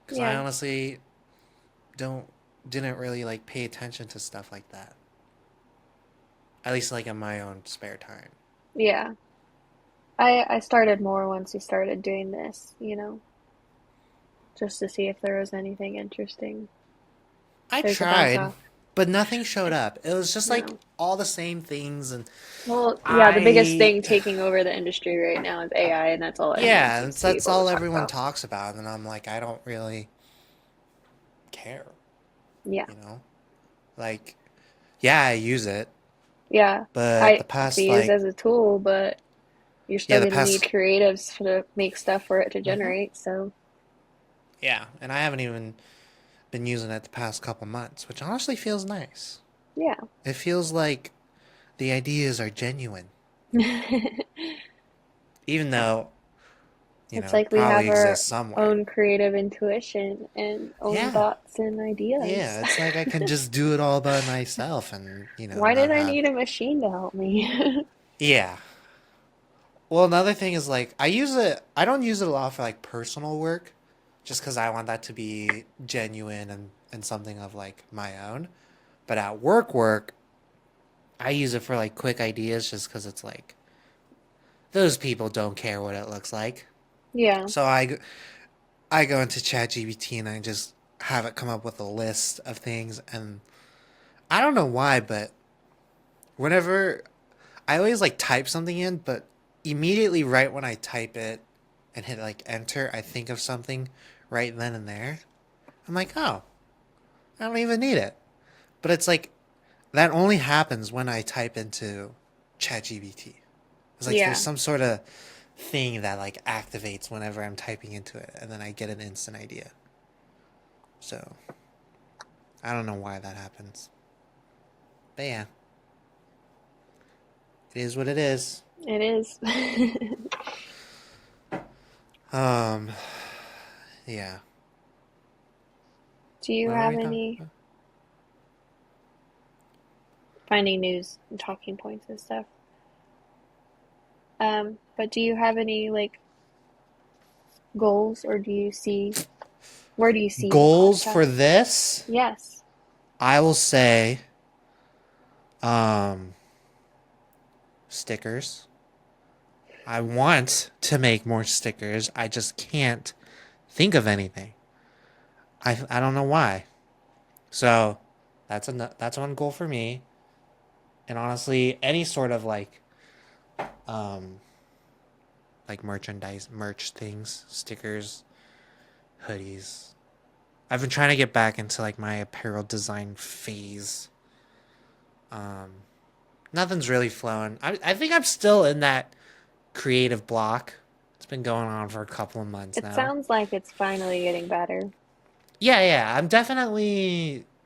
Because I Yeah. honestly don't, didn't really like pay attention to stuff like that. At least like in my own spare time. Yeah. I started more once we started doing this, just to see if there was anything interesting. I There's a bounce tried, off. but nothing showed up. It was just like No. all the same things, and Well, yeah, the biggest I, thing taking over the industry right now is AI, and that's all anyone yeah, seems to be that's able to all talk everyone about. talks about, and I'm like, I don't really care, Yeah. you know? Like, yeah, I use it, Yeah. but the It's past, used like, as a tool, but you're yeah, still the going to need past, creatives to make stuff for it to hmm generate. So, yeah, and I haven't even been using it the past couple months, which honestly feels nice. yeah. It feels like the ideas are genuine, even though, It's it like we probably have our exists somewhere. own creative intuition and own Yeah, thoughts and ideas. yeah, it's like I can just do it all by myself and, Why did not I have. need a machine to help me? Yeah. Well, another thing is like I don't use it a lot for like personal work just cuz I want that to be genuine and something of like my own. But at work, I use it for like quick ideas just cuz it's like those people don't care what it looks like. Yeah. So I go into ChatGPT and I just have it come up with a list of things, and I don't know why, but whenever I always like type something in, but immediately right when I type it and hit like enter, I think of something right then and there. I'm like, oh, I don't even need it. But it's like that only happens when I type into ChatGPT. It's like there's Yeah. some sort of thing that like activates whenever I'm typing into it, and then I get an instant idea. So I don't know why that happens. But yeah, it is what it is. It is. Um, yeah. Do you What were have we talking any about? finding news and talking points and stuff? But do you have any like goals or where do you see the Goals podcast? for this? Yes. I will say, um, stickers. I want to make more stickers. I just can't think of anything. I don't know why. So that's one goal for me. And honestly, any sort of um merch things, stickers, hoodies, I've been trying to get back into like my apparel design phase. Um, Nothing's really flowing. I think I'm still in that creative block. It's been going on for a couple of months It now. sounds like it's finally getting better. Yeah, yeah,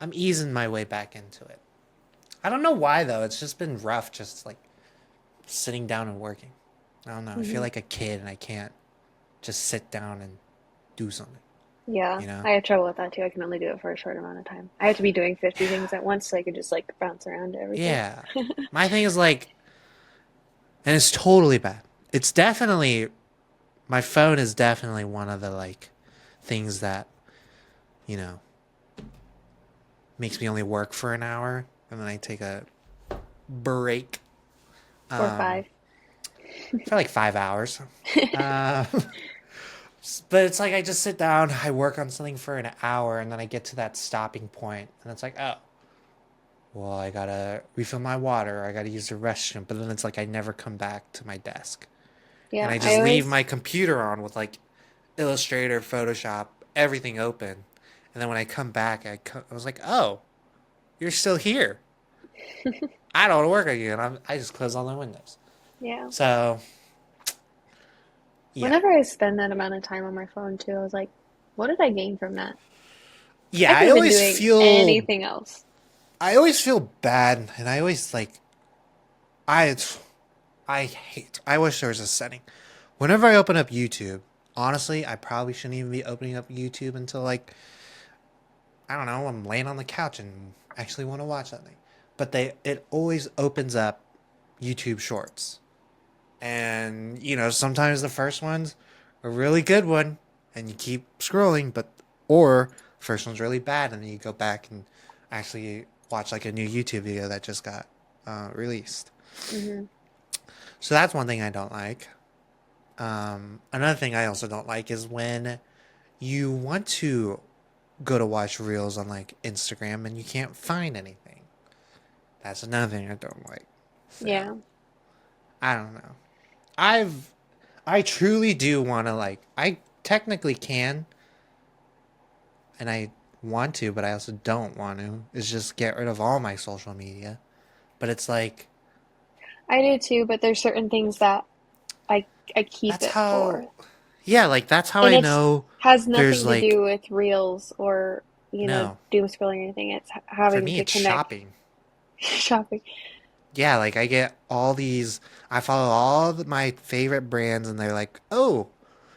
I'm easing my way back into it. I don't know why though. It's just been rough just like sitting down and working. I don't know. I feel Hmm. like a kid and I can't just sit down and do something, Yeah, you know? I have trouble with that too. I can only do it for a short amount of time. I have to be doing 50 things at once so I can just like bounce around to everything. Yeah. My thing is like, and it's totally bad. It's definitely, my phone is definitely one of the like things that, you know, makes me only work for an hour and then I take a break Or um, 5. for like 5 hours. Uh, but it's like I just sit down, I work on something for an hour, and then I get to that stopping point, and it's like, oh, well, I gotta refill my water, I gotta use the restroom, but then it's like I never come back to my desk. And Yeah, I I just leave always my computer on with like Illustrator, Photoshop, everything open. And then when I come back, I was like, oh, you're still here. I don't want to work again. I just close all the windows. yeah. So, yeah. Whenever I spend that amount of time on my phone too, I was like, what did I gain from that? I Yeah, could have been doing anything else. I always feel bad and I always like I I wish there was a setting. Whenever I open up YouTube, honestly, I probably shouldn't even be opening up YouTube until like I don't know, I'm laying on the couch and actually want to watch something. But it always opens up YouTube Shorts. And sometimes the first one's a really good one and you keep scrolling, but or the first one's really bad and then you go back and actually watch like a new YouTube video that just got released. Hmm. So that's one thing I don't like. Another thing I also don't like is when you want to go to watch reels on like Instagram and you can't find anything. That's another thing I don't like. So Yeah. I don't know. I truly do want to like. I technically can, and I want to, but I also don't want to. Is just get rid of all my social media. But it's like I do too, but there's certain things that I I keep that's it how. for. Yeah, like that's how And I it's know. has There's nothing to like do with reels or, no. doom scrolling or anything. It's For having me, to it's connect shopping. shopping. Yeah, like I get all these. I follow my favorite brands, and they're like, oh,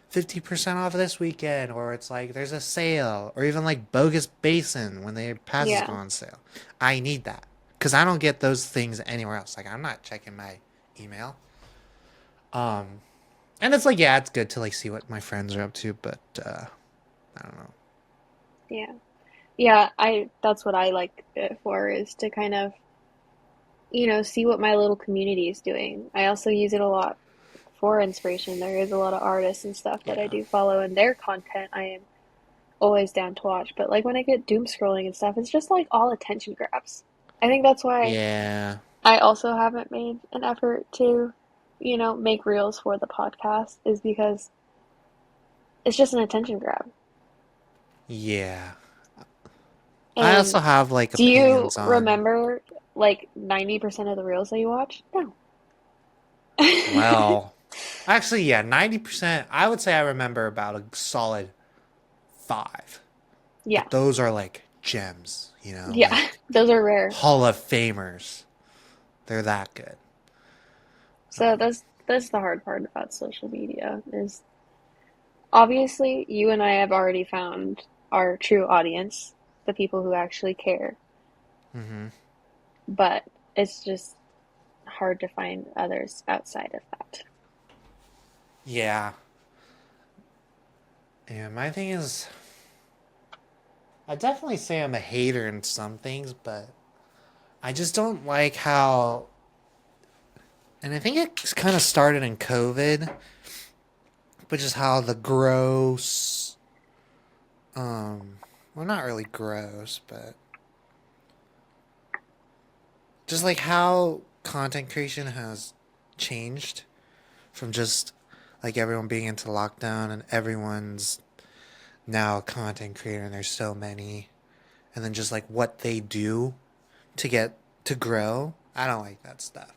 50% off this weekend, or it's like there's a sale, or even like Bogus Basin when their passes go Yeah. on sale. I need that because I don't get those things anywhere else. Like I'm not checking my email. Um, and it's like yeah, it's good to like see what my friends are up to, but I don't know. Yeah. Yeah, I that's what I like it for is to kind of, see what my little community is doing. I also use it a lot for inspiration. There is a lot of artists and stuff that I Yeah, do follow and their content I am always down to watch. But like when I get doom scrolling and stuff, it's just like all attention grabs. I think that's why yeah, I also haven't made an effort to, make reels for the podcast is because it's just an attention grab. yeah. I also And have like do you opinions on. remember like 90% of the reels that you watch? No. Well, actually, yeah, 90%. I would say I remember about a solid five. Yeah. But those are like gems, Yeah. like Those are rare. Hall of Famers. They're that good. So that's the hard part about social media is obviously you and I have already found our true audience, the people who actually care, Hmm. but it's just hard to find others outside of that. Yeah. And my thing is, I definitely say I'm a hater in some things, but I just don't like how. And I think it kind of started in COVID, but just how the gross. Well, not really gross, but just like how content creation has changed from just like everyone being into lockdown and everyone's now a content creator, and there's so many, and then just like what they do to get to grow. I don't like that stuff.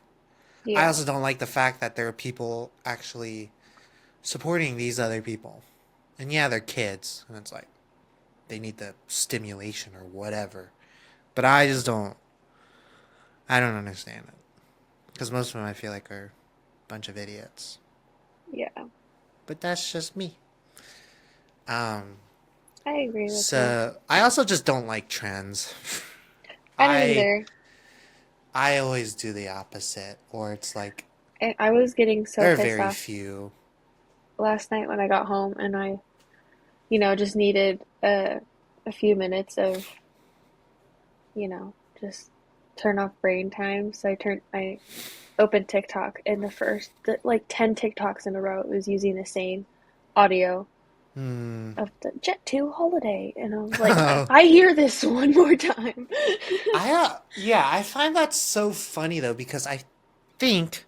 I Yeah. also don't like the fact that there are people actually supporting these other people. And yeah, they're kids, and it's like they need the stimulation or whatever. But I don't understand it. Because most of them I feel like are a bunch of idiots. Yeah. But that's just me. Um, I agree with you. so I also just don't like trends. I don't I either. I always do the opposite, or it's like I was getting so there are pissed very off few. last night when I got home and just needed a few minutes of, just turn off brain time. So I opened TikTok and like 10 TikToks in a row, it was using the same audio Hmm. of the Jet 2 holiday. And I was like, I hear this one more time. Yeah, I find that so funny though because think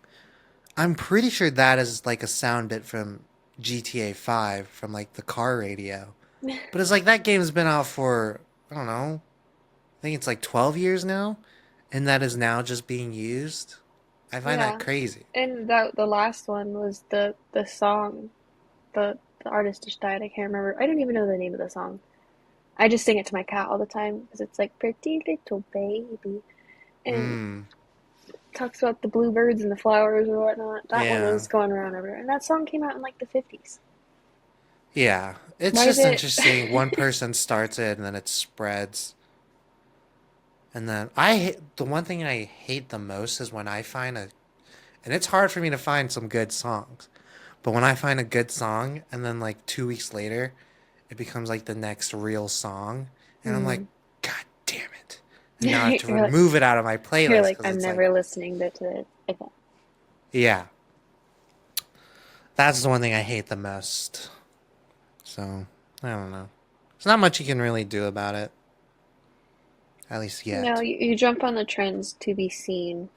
I'm pretty sure that is like a sound bit from GTA 5 from like the car radio. But it's like that game's been out for I don't know. I think it's like 12 years now and that is now just being used. I find that Yeah. crazy. And that the last one was the song. The artist just died. I can't remember. I don't even know the name of the song. I just sing it to my cat all the time because it's like pretty little baby and Hmm. talks about the bluebirds and the flowers or whatnot. That one Yeah. was going around everywhere. And that song came out in like the 50s. Yeah. It's Why is just it? interesting. One person starts it and then it spreads. And then the one thing I hate the most is when I find and it's hard for me to find some good songs. But when I find a good song and then like 2 weeks later, it becomes like the next real song, and I'm like, Mm. God damn it! And now I have to you're like, remove it out of my you're playlist like, because I'm it's like, never listening to it again. yeah, that's the one thing I hate the most. So I don't know. There's not much you can really do about it, at least No, yet. you jump on the trends to be seen,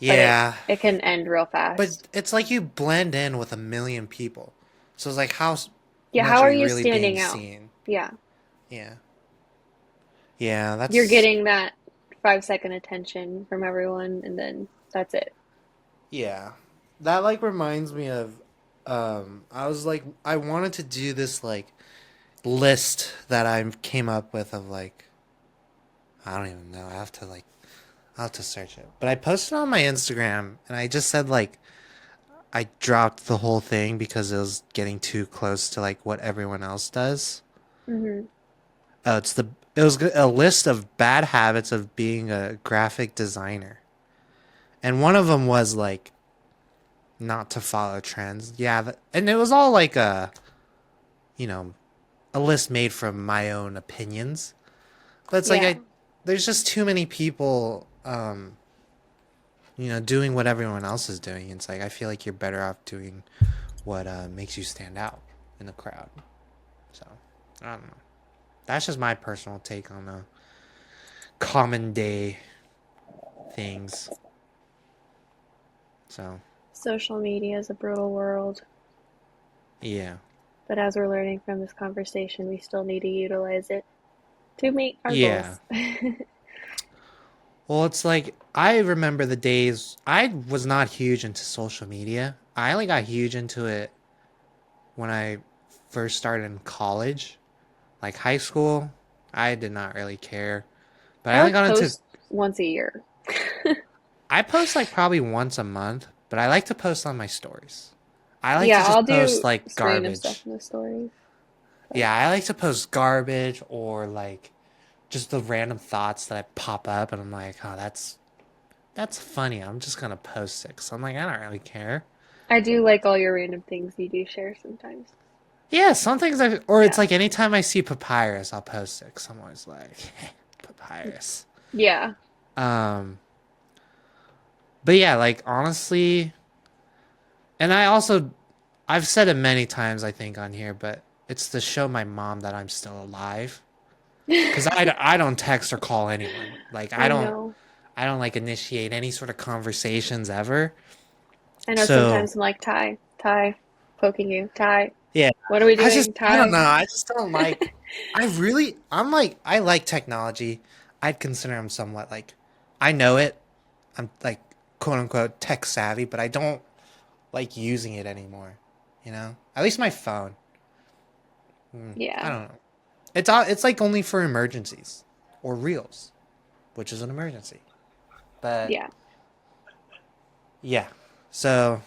but Yeah, it can end real fast. but it's like you blend in with a million people, so it's like how Yeah, how much are are you you really being standing out? seen? Yeah, Yeah, yeah, you're that's getting that 5 second attention from everyone, and then that's it. Yeah. That like reminds me of I was like I wanted to do this like list that I came up with of like I don't even know. I'll have to search it. But I posted on my Instagram and I just said like I dropped the whole thing because it was getting too close to like what everyone else does. Hmm. It was a list of bad habits of being a graphic designer. And one of them was like not to follow trends. Yeah, and it was all like you know, a list made from my own opinions. But it's like Yeah. there's just too many people, doing what everyone else is doing. It's like I feel like you're better off doing what makes you stand out in the crowd. So I don't know. That's just my personal take on the common day things. So Social media is a brutal world, yeah, but as we're learning from this conversation, we still need to utilize it to meet our yeah. goals. Well, it's like I remember the days I was not huge into social media. I only got huge into it when I first started in college, like high school. I did not really care, but I I only like got into. post once a year. I post like probably once a month, but I like to post on my stories. I like to Yeah, I'll just post do like random stuff garbage. in the stories. But Yeah, I like to post garbage or like just the random thoughts that I pop up, and I'm like, oh, that's funny. I'm just gonna post it. So I'm like, I don't really care. I do like all your random things you do share sometimes. Yeah, some things or it's Yeah. like anytime I see papyrus, I'll post it. 'Cause I'm always like, papyrus. Yeah. Um, but yeah, like honestly, and I've said it many times, I think, on here, but it's to show my mom that I'm still alive. Because I don't text or call anyone. Like, I know. I don't like initiate any sort of conversations ever. I know So, sometimes I'm like, Ty, poking you, Ty. Yeah. What are we doing, I don't know. Ty? I just don't like. I like technology. I'd consider I'm somewhat like, I know it. I'm like quote unquote tech savvy, but I don't like using it anymore. You know, at least my phone. I Yeah, don't know. It's like only for emergencies or reels, which is an emergency. But yeah. yeah, so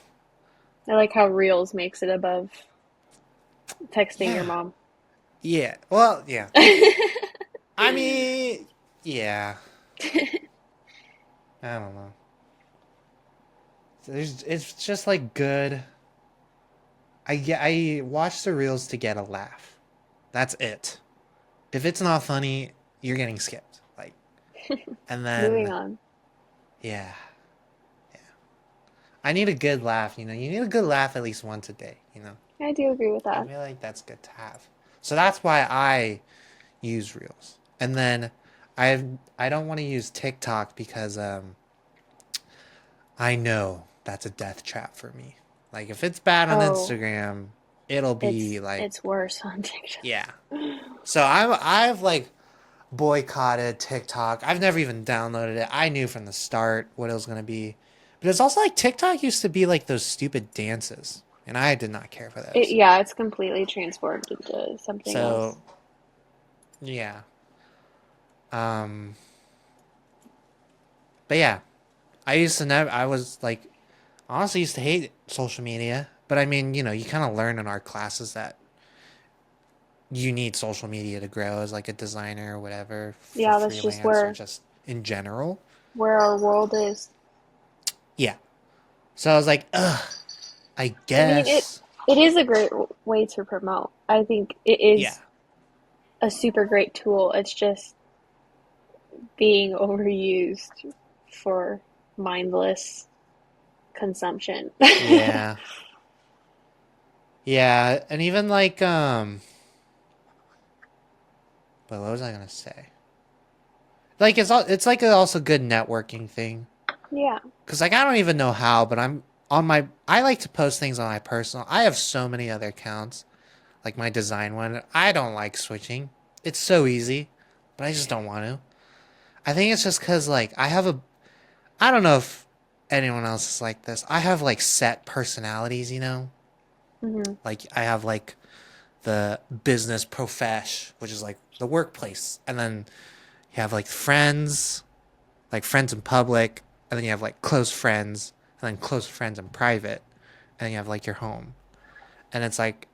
I like how Reels makes it above texting your yeah, mom. yeah. Well, yeah. I mean, yeah. I don't know. It's just like good. I watch the reels to get a laugh. That's it. If it's not funny, you're getting skipped. Like, and Moving then on. yeah, I need a good laugh. You know, you need a good laugh at least once a day. You know, I do agree with I that. feel like that's good to have. So that's why I use reels. And then I don't want to use TikTok because I know that's a death trap for me. Like if it's bad on Oh, Instagram, it'll be like it's worse on TikTok. yeah. So I've like boycotted TikTok. I've never even downloaded it. I knew from the start what it was gonna be. But it's also like TikTok used to be like those stupid dances. And I did not care for those. Yeah, it's completely transformed into something else. So yeah. Um but yeah. I used to never I was like honestly used to hate social media. But I mean, you know, you kinda learn in our classes that you need social media to grow as like a designer or whatever for Yeah, that's just freelance or just in general. where our world is. Yeah. So I was like, ugh, I I mean, guess. it is a great way to promote. I think it Yeah. is a super great tool. It's just being overused for mindless consumption. Yeah. Yeah. And even like, but what was I gonna say? Like it's like a also good networking thing. Yeah. Cause like I don't even know how, but I'm on my I like to post things on my personal. I have so many other accounts, like my design one. I don't like switching. It's so easy, but I just don't want to. I think it's just cause like I don't know if anyone else is like this. I have like set personalities, you know? Hmm. Like I have like the business profesh, which is like the workplace. And then you have like friends in public, and then you have like close friends, and then close friends in private, and then you have like your home. And it's like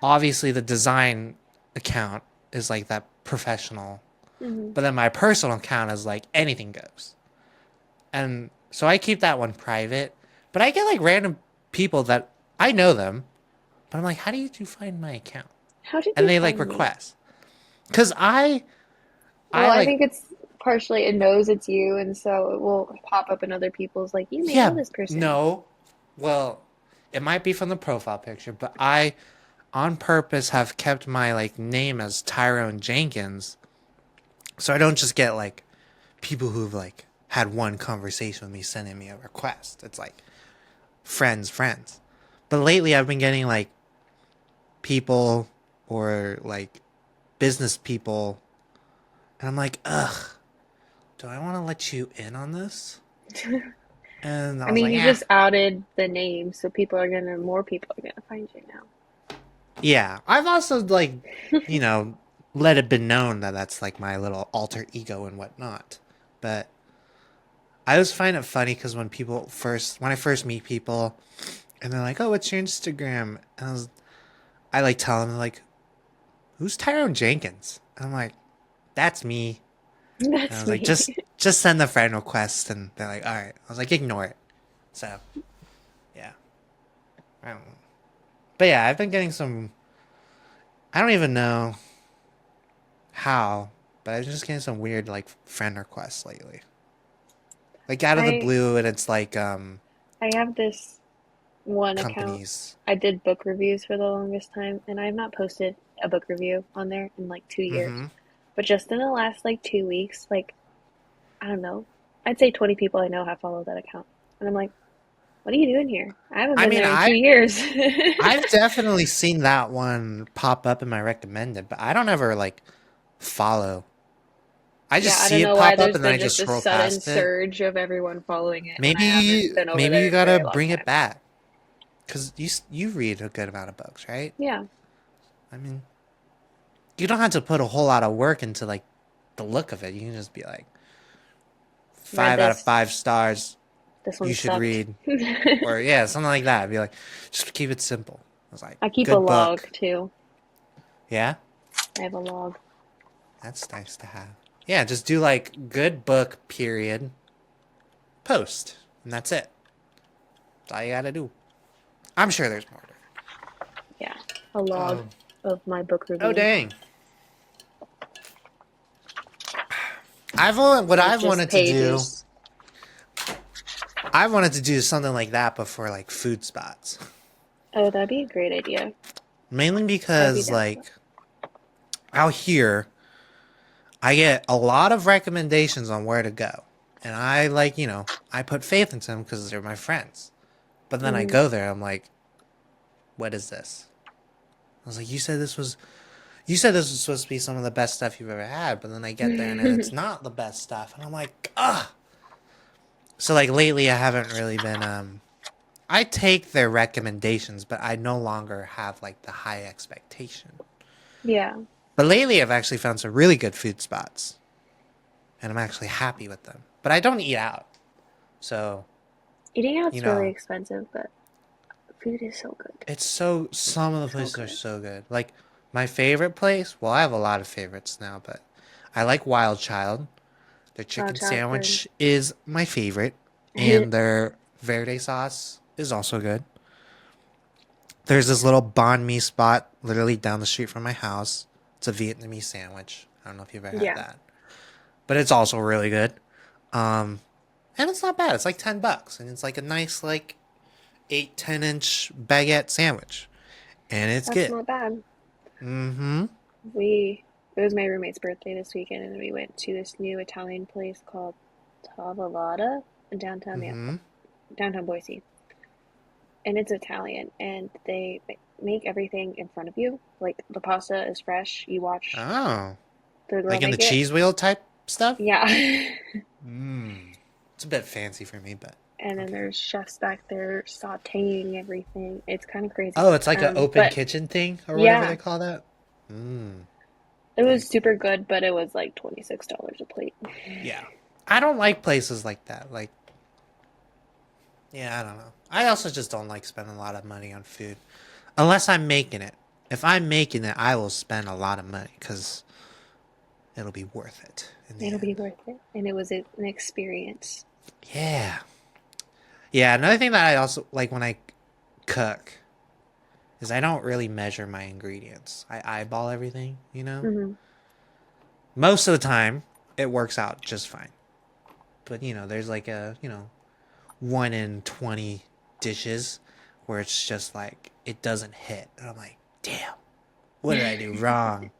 obviously the design account is like that professional, Hmm. but then my personal account is like anything goes. And so I keep that one private, but I get like random people that I know them, but I'm like, how did you find my account? How did And you they like find me? request. Cause Well, I I like, think it's partially it knows it's you, and so it will pop up in other people's like, you may know yeah, this person. no. Well, it might be from the profile picture, but I, on purpose, have kept my like name as Tyrone Jenkins, so I don't just get like people who've like had one conversation with me sending me a request. It's like friends. But lately, I've been getting like people or like business people, and I'm like, ugh, do I want to let you in on this? And I I was mean, like, you eh. just outed the name, so more people are gonna find you now. Yeah, I've also like, you know, let it be known that that's like my little alter ego and whatnot. But I always find it funny because when I first meet people, and they're like, "Oh, what's your Instagram?" And I like tell them like, "Who's Tyrone Jenkins?" And I'm like, "That's me." And I That's was like, me. just send the friend request, and they're like, "All right." I was like, "Ignore it." So yeah, I don't know. But yeah, I've been getting some. I don't even know how, but I'm just getting some weird like friend requests lately. Like out of the I blue, and it's like I have this one account. companies. I did book reviews for the longest time, and I have not posted a book review on there in like 2 years. Mm-hmm. But just in the last like 2 weeks, like I don't know, I'd say 20 people I know have followed that account, and I'm like, What are you doing here? I haven't I been mean, there in 2 years. I've definitely seen that one pop up in my recommended, but I don't ever like follow. I just Yeah, I see don't it know why pop up there's and then I been just just a scroll sudden past it. surge of everyone following it when I Maybe haven't been over maybe there you in a gotta very long bring it time. back because you read a good amount of books, right? Yeah, I mean, you don't have to put a whole lot of work into like the look of it. You can just be like read 5 out of 5 stars. this You one should sucked. read, or yeah, something like that. Be like, just keep it simple. I was like, I keep a good log book. too. Yeah, I have a log. that's nice to have. Yeah, just do like good book period post, and that's it. That's all you gotta do. I'm sure there's more to it. Yeah, a log of my book Oh reviews. dang! What Like I've just wanted to do. pages. I wanted to do something like that, but for like food spots. Oh, that'd be a great idea. Mainly I'd be because down for like out here, I get a lot of recommendations on where to go, and I like I put faith into them because they're my friends. But that. then I go there, I'm like, what is this? I was like, you said this was supposed to be some of the best stuff you've ever had, but then I get there and it's not the best stuff, and I'm like, ugh. So like lately, I haven't really been. I take their recommendations, but I no longer have like the high expectation. Yeah, But lately, I've actually found some really good food spots, and I'm actually happy with them. But I don't eat out, so eating you out's really know, expensive, but food is so good. it's so some of the So places are good. so good. Like my favorite place. Well, I have a lot of favorites now, but I like Wild Child. Their Wild chicken child's good. sandwich is my favorite, and their verde sauce is also good. There's this little banh mi spot literally down the street from my house. It's a Vietnamese sandwich. I don't know if you've ever had Yeah, that, but it's also really good. And it's not bad. It's like $10, and it's like a nice like 8-10 inch baguette sandwich, and it's that's good. not bad. Mm-hmm. It was my roommate's birthday this weekend, and we went to this new Italian place called Tavolata in downtown, yeah, Mm-hmm. downtown Boise. And it's Italian, and they make everything in front of you. Like the pasta is fresh. You watch Oh, the girl like in the make it. cheese wheel type stuff. Yeah. Mm. It's a bit fancy for me, but And then okay. there's chefs back there sauteing everything. It's kind of crazy. Oh, it's like an open But kitchen thing or whatever yeah, they call that. Mm. it Very was cool. super good, but it was like $26 a plate. Yeah. I don't like places like that. Like, yeah, I don't know. I also just don't like spending a lot of money on food. Unless I'm making it. If I'm making it, I will spend a lot of money because it'll be worth it in the It'll be end. worth it. And it was an experience. Yeah. Yeah, another thing that I also like when I cook is I don't really measure my ingredients. I eyeball everything. Hmm. Most of the time, it works out just fine. But, there's like 1 in 20 dishes where it's just like, it doesn't hit. And I'm like, damn, what did I do wrong?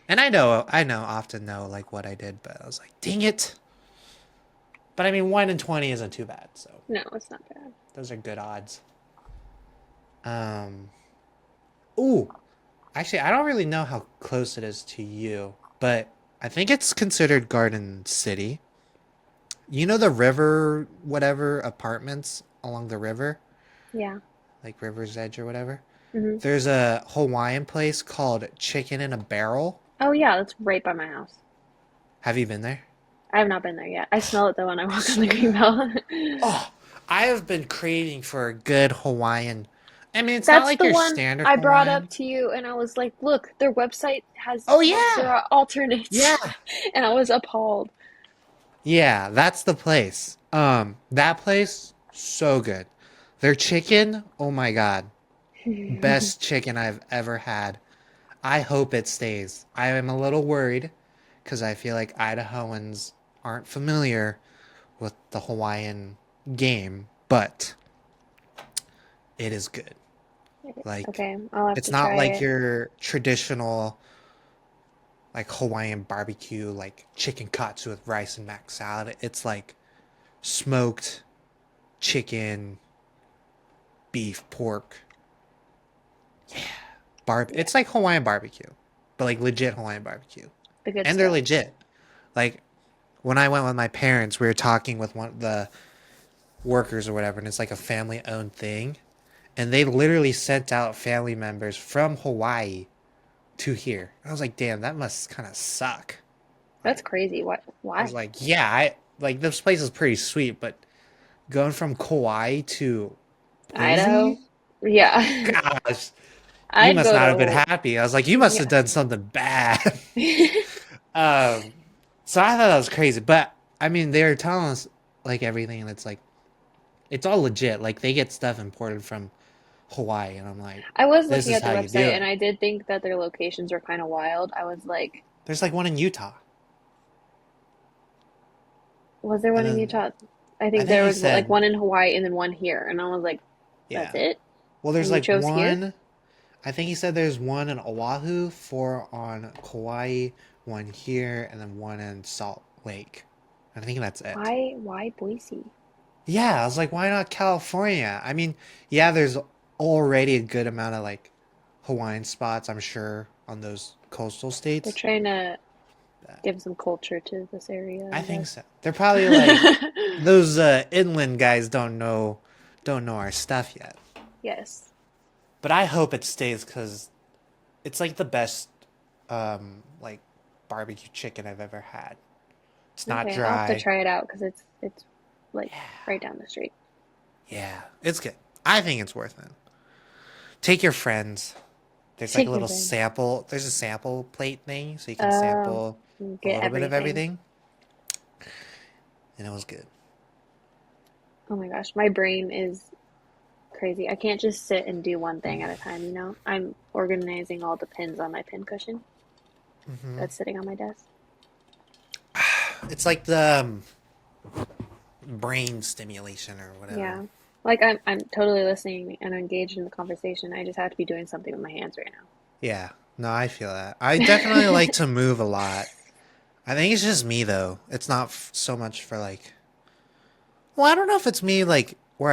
And often know like what I did, but I was like, dang it. But I mean, 1 in 20 isn't too bad. So No, it's not bad. those are good odds. Um, ooh, actually, I don't really know how close it is to you, but I think it's considered Garden City. You know the river, whatever apartments along the river, Yeah. like River's Edge or whatever. Hmm. There's a Hawaiian place called Chicken in a Barrel. Oh, yeah, that's right by my house. Have you been there? I have not been there yet. I smell it though when I walk on the green belt. Oh, I have been craving for a good Hawaiian. I mean, it's not That's like the your one standard I brought up Hawaiian. to you, and I was like, look, their website has Oh there yeah, are alternates. yeah, And I was appalled. yeah. That's the place. That place so good. Their chicken, oh my god, best chicken I've ever had. I hope it stays. I am a little worried because I feel like Idahoans aren't familiar with the Hawaiian game, but it is good. Like, Okay, I'll have it's to not try like it. your traditional like Hawaiian barbecue, like chicken cuts with rice and mac salad. It's like smoked chicken. beef, pork. Yeah, It's like Hawaiian barbecue, but like legit Hawaiian barbecue. the good And they're stuff. legit. Like when I went with my parents, we were talking with one of the workers or whatever, and it's like a family owned thing. And they literally sent out family members from Hawaii to here. I was like, damn, that must kind of suck. That's Like, crazy. What? I was Why? like, yeah, I like this place is pretty sweet, but going from Kauai to Idaho? Boise, Yeah. gosh, you I'd must go not have been to, happy. I was like, you must have yeah. done something bad. um, so I thought that was crazy, but I mean, they were telling us like everything, and it's like it's all legit. Like they get stuff imported from Hawaii, and I'm like, I was this looking is at how their you do website and it. I did think that their locations were kind of wild. I was like, There's like one in Utah, was there and one in then Utah? I I think think there he was like said, one in Hawaii and then one here. And I was like, that's yeah. it? Well, there's And you like chose here? one. I think he said there's one in Oahu, four on Kauai, one here, and then one in Salt Lake. I think that's it. Why Boise? Yeah, I was like, why not California? I mean, yeah, there's already a good amount of like Hawaiian spots, I'm sure, on those coastal They're states. trying to But give some culture to this area, I I think guess. so. They're probably like those inland guys don't know our stuff yet. Yes. But I hope it stays because it's like the best like barbecue chicken I've ever had. It's not Okay, I'll have to dry. try it out because it's like right down the street. Yeah, it's good. I think it's worth it. Take your friends. There's like a Take your little time. sample. There's a sample plate thing, so you can Um, sample a get little bit of everything. everything, and it was good. Oh my gosh, my brain is crazy. I can't just sit and do one thing at a time, you know? I'm organizing all the pins on my pin cushion that's sitting on my desk. It's like the brain stimulation or whatever. Yeah. Like I'm totally listening and engaged in the conversation. I just have to be doing something with my hands right Yeah, no, I feel that. I definitely now. like to move a lot. I think it's just me though. It's not so much for like. Well, I don't know if it's me like where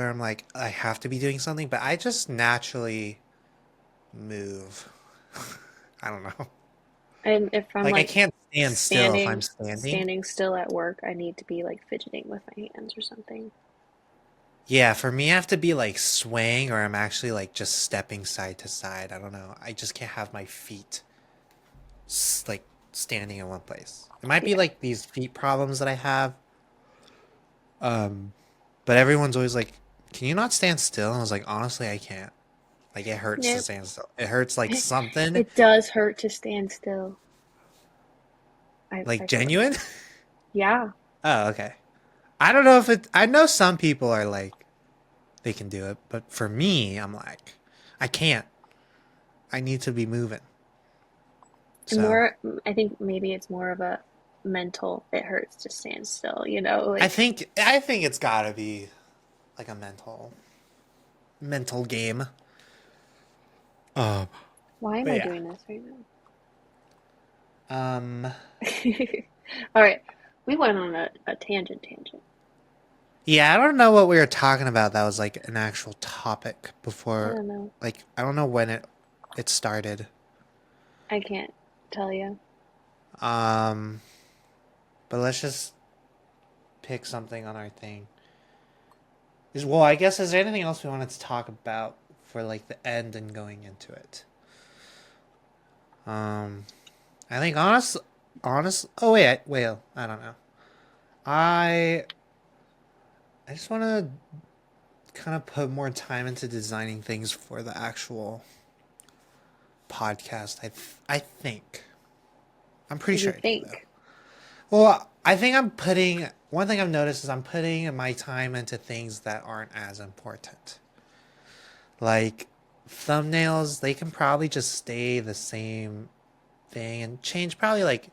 I'm like I have to be doing something, but I just naturally move. I don't know. And if I'm Like I like can't stand still if I'm standing standing. standing still at work, I need to be like fidgeting with my hands or something. Yeah, for me I have to be like swaying or I'm actually like just stepping side to side. I don't know. I just can't have my feet like standing in one place. It might be Yeah. like these feet problems that I have. Um, but everyone's always like, "Can you not stand still?" And I was like, "Honestly, I can't. Like it hurts to Nope. stand still. It hurts like something It does hurt to stand still. like I feel like genuine." yeah. Oh, okay. I don't know if it. I know some people are like they can do it, but for me, I'm like, I can't. I need to be moving. So More I think maybe it's more of a mental it hurts to stand still, you know, like I think it's gotta be like a mental game. Um, why am but I yeah. doing this right Um, now? All right. We went on a tangent. yeah, I don't know what we were talking about. That was like an actual topic I before. don't know. Like I don't know when it started. I can't tell you. Um, but let's just pick something on our thing. Well, I guess is there anything else we wanted to talk about for like the end and going into it? Um, I think honest. Oh wait. I don't know. I I just want to kind of put more time into designing things for the actual podcast. I think I'm pretty You sure I do though. think. Well, I think I'm putting one thing I've noticed is I'm putting my time into things that aren't as important. Like thumbnails, they can probably just stay the same thing and change probably like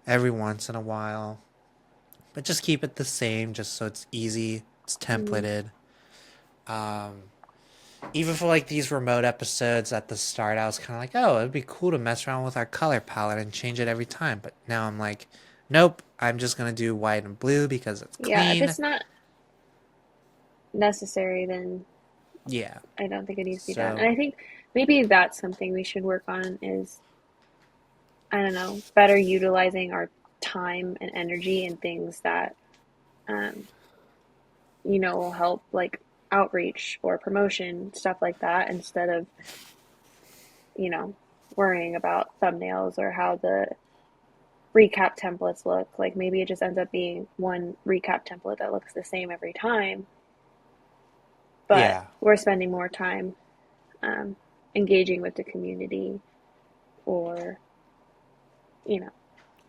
every once in a while, but just keep it the same just so it's easy, it's Mm, templated. Um, Even for like these remote episodes at the start, I was kind of like, oh, it'd be cool to mess around with our color palette and change it every time. But now I'm like, nope, I'm just gonna do white and blue because it's yeah, if clean. it's not necessary, then Yeah. I don't think it needs to be done. And So I think maybe that's something we should work on is, I don't know, better utilizing our time and energy in things that, um, will help like outreach or promotion, stuff like that, instead of, you know, worrying about thumbnails or how the recap templates look. Like maybe it just ends up being one recap template that looks the same every time, but yeah. we're spending more time um, engaging with the community or, you know,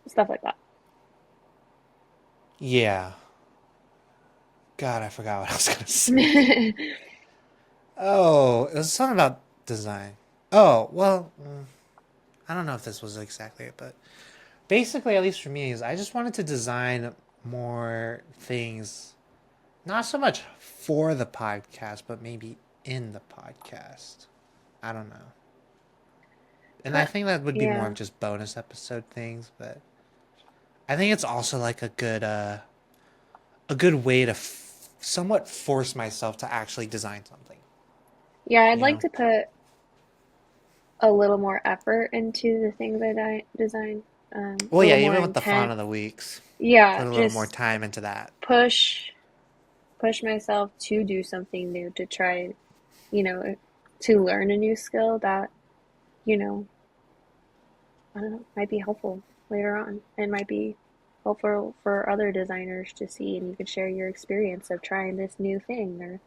stuff like that. Yeah. God, I forgot what I was gonna say. Oh, it was something about design. Oh, well, I don't know if this was exactly it, but basically, at least for me, is I just wanted to design more things, not so much for the podcast, but maybe in the podcast. I don't know. And I But think that would be more yeah, of just bonus episode things, but I think it's also like a good way to somewhat force myself to actually design something, yeah, I'd you like know? to put a little more effort into the things design, a Well, little yeah, more even with the font intent. of the weeks, Yeah, put a little more just time into that. push push myself to do something new, to try, you know, to learn a new skill that, you know, I don't know, might be helpful later on and might be helpful for other designers to see, and you could share your experience of trying this new thing or,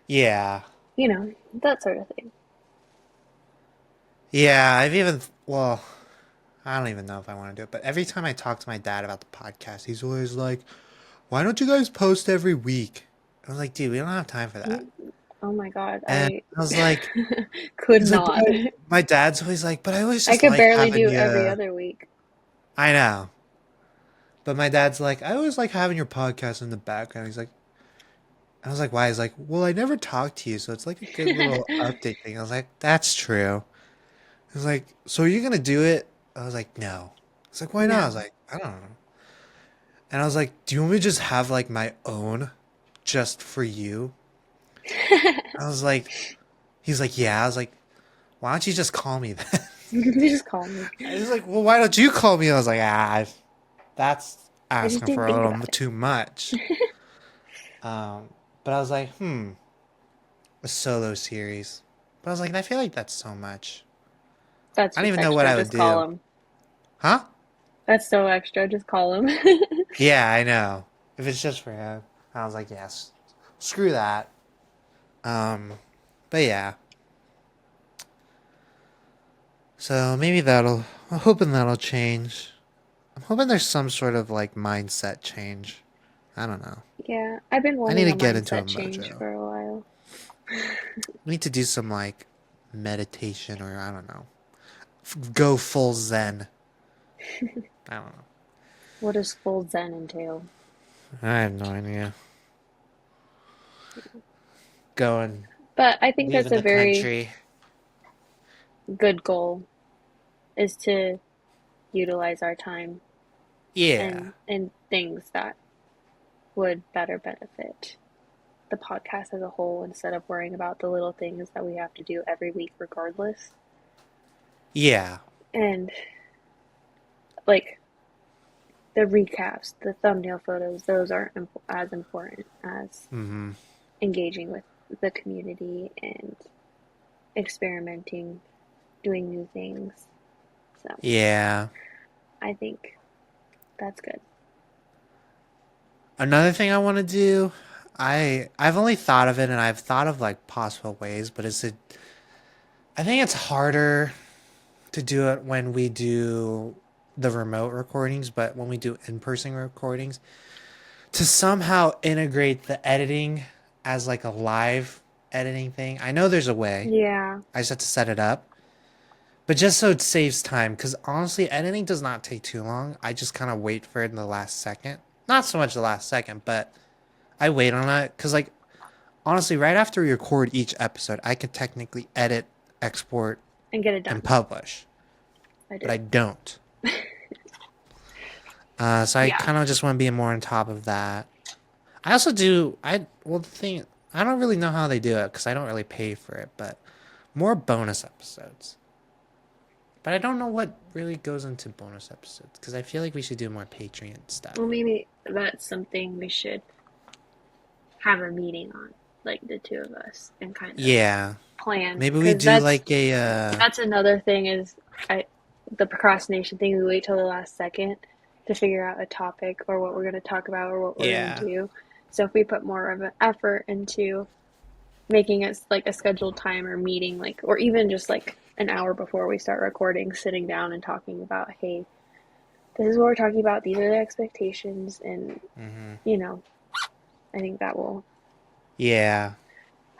Yeah. that sort of thing. Yeah, well, I don't even know if I want to do it, but every time I talk to my dad about the podcast, he's always like, why don't you guys post every week? I was like, dude, we don't have time for that. Mm, oh my God, And I I was like, could he's like, not. my dad's always like, but I always I just could like barely having do you. every other week. I know. But my dad's like, I always like having your podcast in the background. He's like, I was like, why? He's like, well, I never talk to you, so it's like a good little update thing. I was like, that's true. He was like, so are you gonna do it? I was like, no. He's like, why not? I was No. like, I don't know. And I was like, do you want me to just have like my own just for you? I was like, he's like, yeah. I was like, why don't you just call me that? Just call me. I was like, well, why don't you call me? I was like, that's I just asking didn't for a think little about it. too much. But I was like, a solo series. But I was like, I feel like that's so much. That's I don't just even know what extra. I would Just call do. him. Huh? That's so extra. Just call him. Yeah, I know. If it's just for him, I was like, yes, screw that. Um, but yeah. So maybe I'm hoping that'll change. I'm hoping there's some sort of like mindset change. I don't know. Yeah, I've been I need wanting to a get into a mindset change mojo. for a while. I need to do some like meditation or I don't know. Go full zen. I don't know. What does full Zen entail? I have no idea. Going, But I think that's leaving a the very country. good goal, is to utilize our time Yeah. and things that would better benefit the podcast as a whole, instead of worrying about the little things that we have to do every week regardless. Yeah. And like the recaps, the thumbnail photos, those aren't as important as Mm-hmm. engaging with the community and experimenting, doing new things. So Yeah. I think that's good. Another thing I want to do, I've only thought of it and I've thought of like possible ways, but I think it's harder to do it when we do the remote recordings, but when we do in-person recordings, to somehow integrate the editing as like a live editing thing. I know there's a way. Yeah. I just have to set it up. But just so it saves time, because honestly, editing does not take too long. I just kind of wait for it in the last second. Not so much the last second, but I wait on it. Because, like, honestly, right after we record each episode, I can technically edit, export, And get it and done. publish. I But do. I don't. So I Yeah. kind of just want to be more on top of that. I also do. Well, the thing I don't really know how they do it because I don't really pay for it, but more bonus episodes. But I don't know what really goes into bonus episodes because I feel like we should do more Patreon stuff. Well, maybe that's something we should have a meeting on, like the two of us, and kind of Yeah. plan. Maybe we Because do like a that's another thing is I the procrastination thing. We wait till the last second to figure out a topic or what we're going to talk about or what we're going to yeah. do. So if we put more of an effort into making it like a scheduled time or meeting, like, or even just like an hour before we start recording, sitting down and talking about, hey, this is what we're talking about. These are the expectations, and Mm-hmm. you know, I think that will Yeah.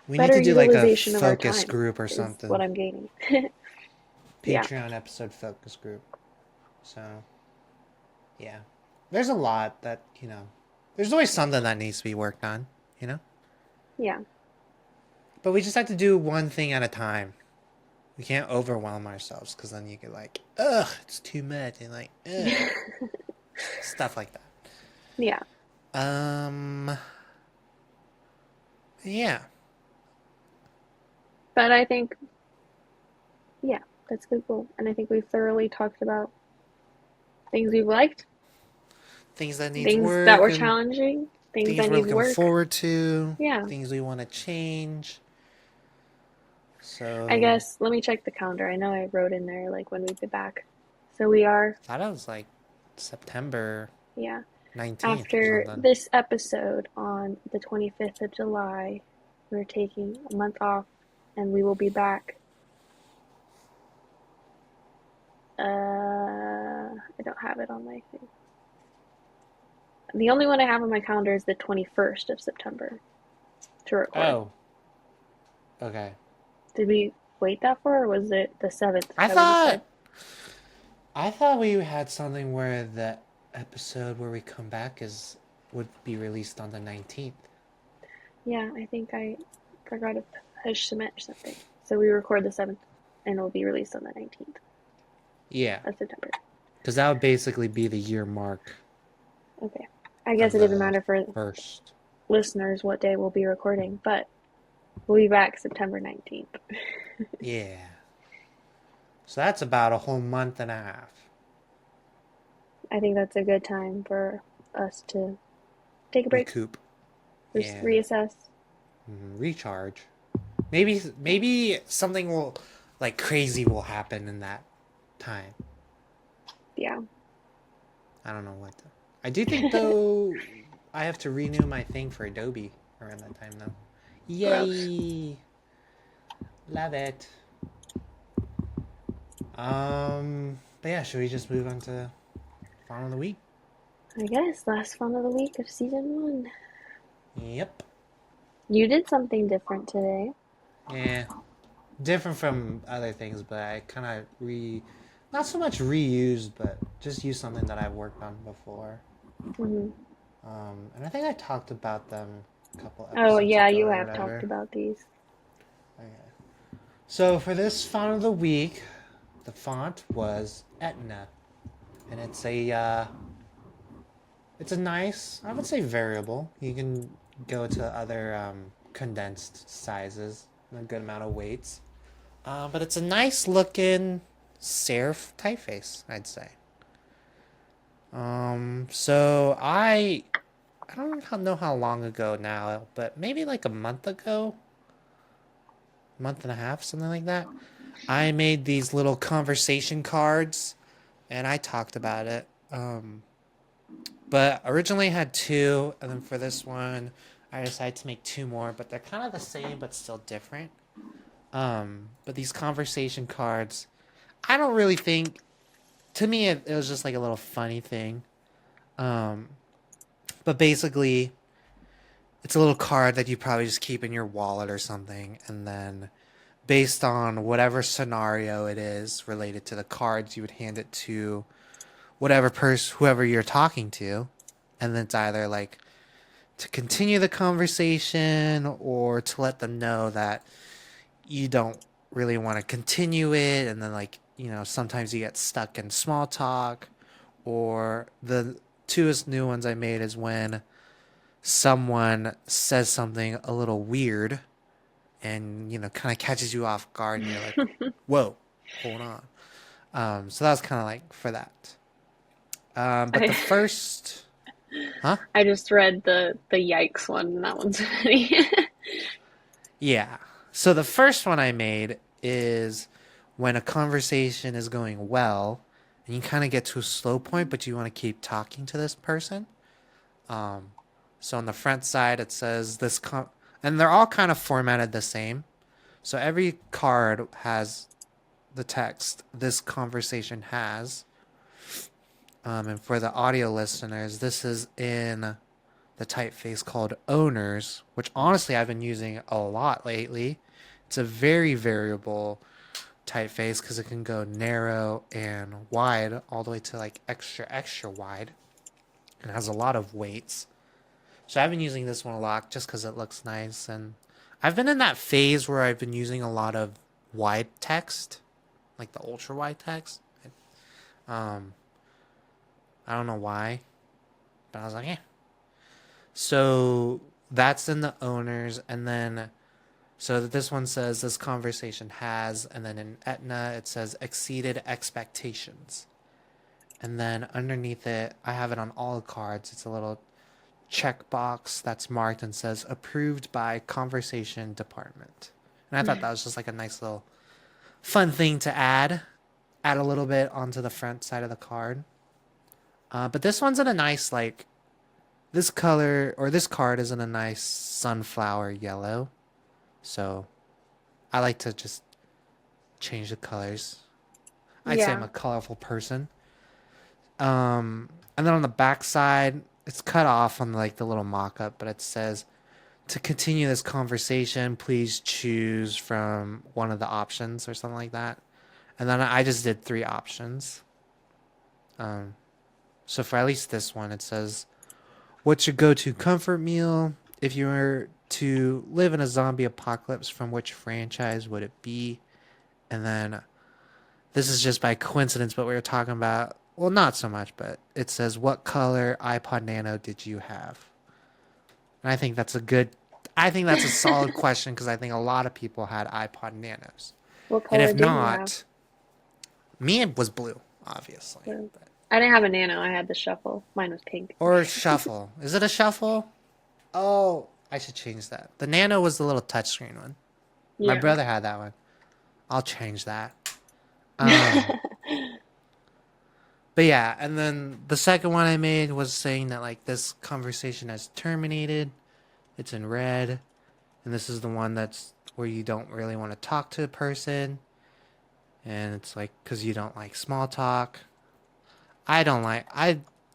We need better to do like a utilization of our focus time group or is what something. I'm gaining. Yeah, Patreon episode focus group. So, yeah. There's a lot that, there's always something that needs to be worked on, you know? yeah, But we just have to do one thing at a time. We can't overwhelm ourselves because then you get like, ugh, it's too much. And like, ugh. Stuff like that. yeah. Um, yeah. But I think, yeah, that's good goal. And I think we've thoroughly talked about things we've liked, Things that needs things that work were and challenging, things things that we're need looking work. forward to, Yeah. things we want to change. I So, guess let me check the calendar. I know I wrote in there like when we'd be back. So we are, I thought it was like September yeah, 19th or after something. this episode on the 25th of July, we're taking a month off and we will be back. I don't have it on my thing. The only one I have on my calendar is the 21st of September to record. Oh, okay. Did we wait that far, or was it the 7th I that we just said? thought I thought we had something where the episode where we come back is would be released on the 19th. Yeah, I think I forgot to push submit or something. So we record the 7th and it'll be released on the 19th Yeah, of September. because that would basically be the year mark Okay. I guess of it doesn't the matter for first. listeners what day we'll be recording, but we'll be back September 19th. Yeah. So that's about a whole month and a half. I think that's a good time for us to take a break, Recoup. Yeah. reassess. Recharge. Maybe something will like crazy will happen in that time. Yeah. I don't know what. I do think though I have to renew my thing for Adobe around that time though. Gross. Yay! Love it. But yeah, should we just move on to Farm of the Week? I guess last fun of the week of season 1. Yep. You did something different today. Yeah. Different from other things, but I kind of not so much reused, but just used something that I've worked on before. Hmm. And I think I talked about them a couple Oh, episodes yeah, ago you or have talked whatever. about these. Okay. So for this font of the week, the font was Etna, and it's a nice, I would say variable. You can go to other condensed sizes and a good amount of weights. But it's a nice looking serif typeface, I'd say. I don't know how long ago now, but maybe like a month ago, month and a half, something like that. I made these little conversation cards, and I talked about it. But originally I had two, and then for this one, I decided to make two more. But they're kind of the same, but still different. But these conversation cards, I don't really think. To me, it was just like a little funny thing. Um, but basically, it's a little card that you probably just keep in your wallet or something, and then based on whatever scenario it is related to the cards, you would hand it to whoever you're talking to, and then it's either like to continue the conversation or to let them know that you don't really want to continue it, and then like sometimes you get stuck in small talk, or the two new ones I made is when someone says something a little weird and, kind of catches you off guard and you're like, whoa, hold on. So that was kind of like for that. But the I first, huh? I just read the yikes one, and that one's funny. Yeah. So the first one I made is when a conversation is going well and you kind of get to a slow point, but you want to keep talking to this person. Um, so on the front side, it says and they're all kind of formatted the same. So every card has the text this conversation has. And for the audio listeners, this is in the typeface called Owners, which honestly I've been using a lot lately. It's a very variable typeface because it can go narrow and wide all the way to like extra, extra wide. It has a lot of weights. So I've been using this one a lot just because it looks nice. And I've been in that phase where I've been using a lot of wide text, like the ultra wide text. Um, I don't know why, but I was like, yeah. So that's in the owners, and then so this one says this conversation has, and then in Etna it says exceeded expectations, and then underneath it I have it on all the cards. It's a little checkbox that's marked and says approved by conversation department, and I thought that was just like a nice little fun thing to add a little bit onto the front side of the card. But this one's in a nice like this color or this card is in a nice sunflower yellow. So I like to just change the colors. I'd say I'm Yeah. a colorful person. And then on the back side, it's cut off on like the little mock-up, but it says to continue this conversation, please choose from one of the options or something like that. And then I just did 3 options. Um, so for at least this one, it says what's your go-to comfort meal? If you were to live in a zombie apocalypse, from which franchise would it be? And then this is just by coincidence, but we were talking about, well, not so much, but it says, what color iPod Nano did you have? And I think that's a solid question because I think a lot of people had iPod Nanos. What And color if did you have? not, me, it was blue, obviously. Blue. But, I didn't have a nano. I had the shuffle. Mine was pink. or shuffle. Is it a shuffle? Oh, I should change that. The Nano was the little touchscreen one. My Yeah. brother had that one. I'll change that. Um, but yeah, and then the second one I made was saying that like this conversation has terminated. It's in red, and this is the one that's where you don't really want to talk to a person, and it's like because you don't like small talk. I don't like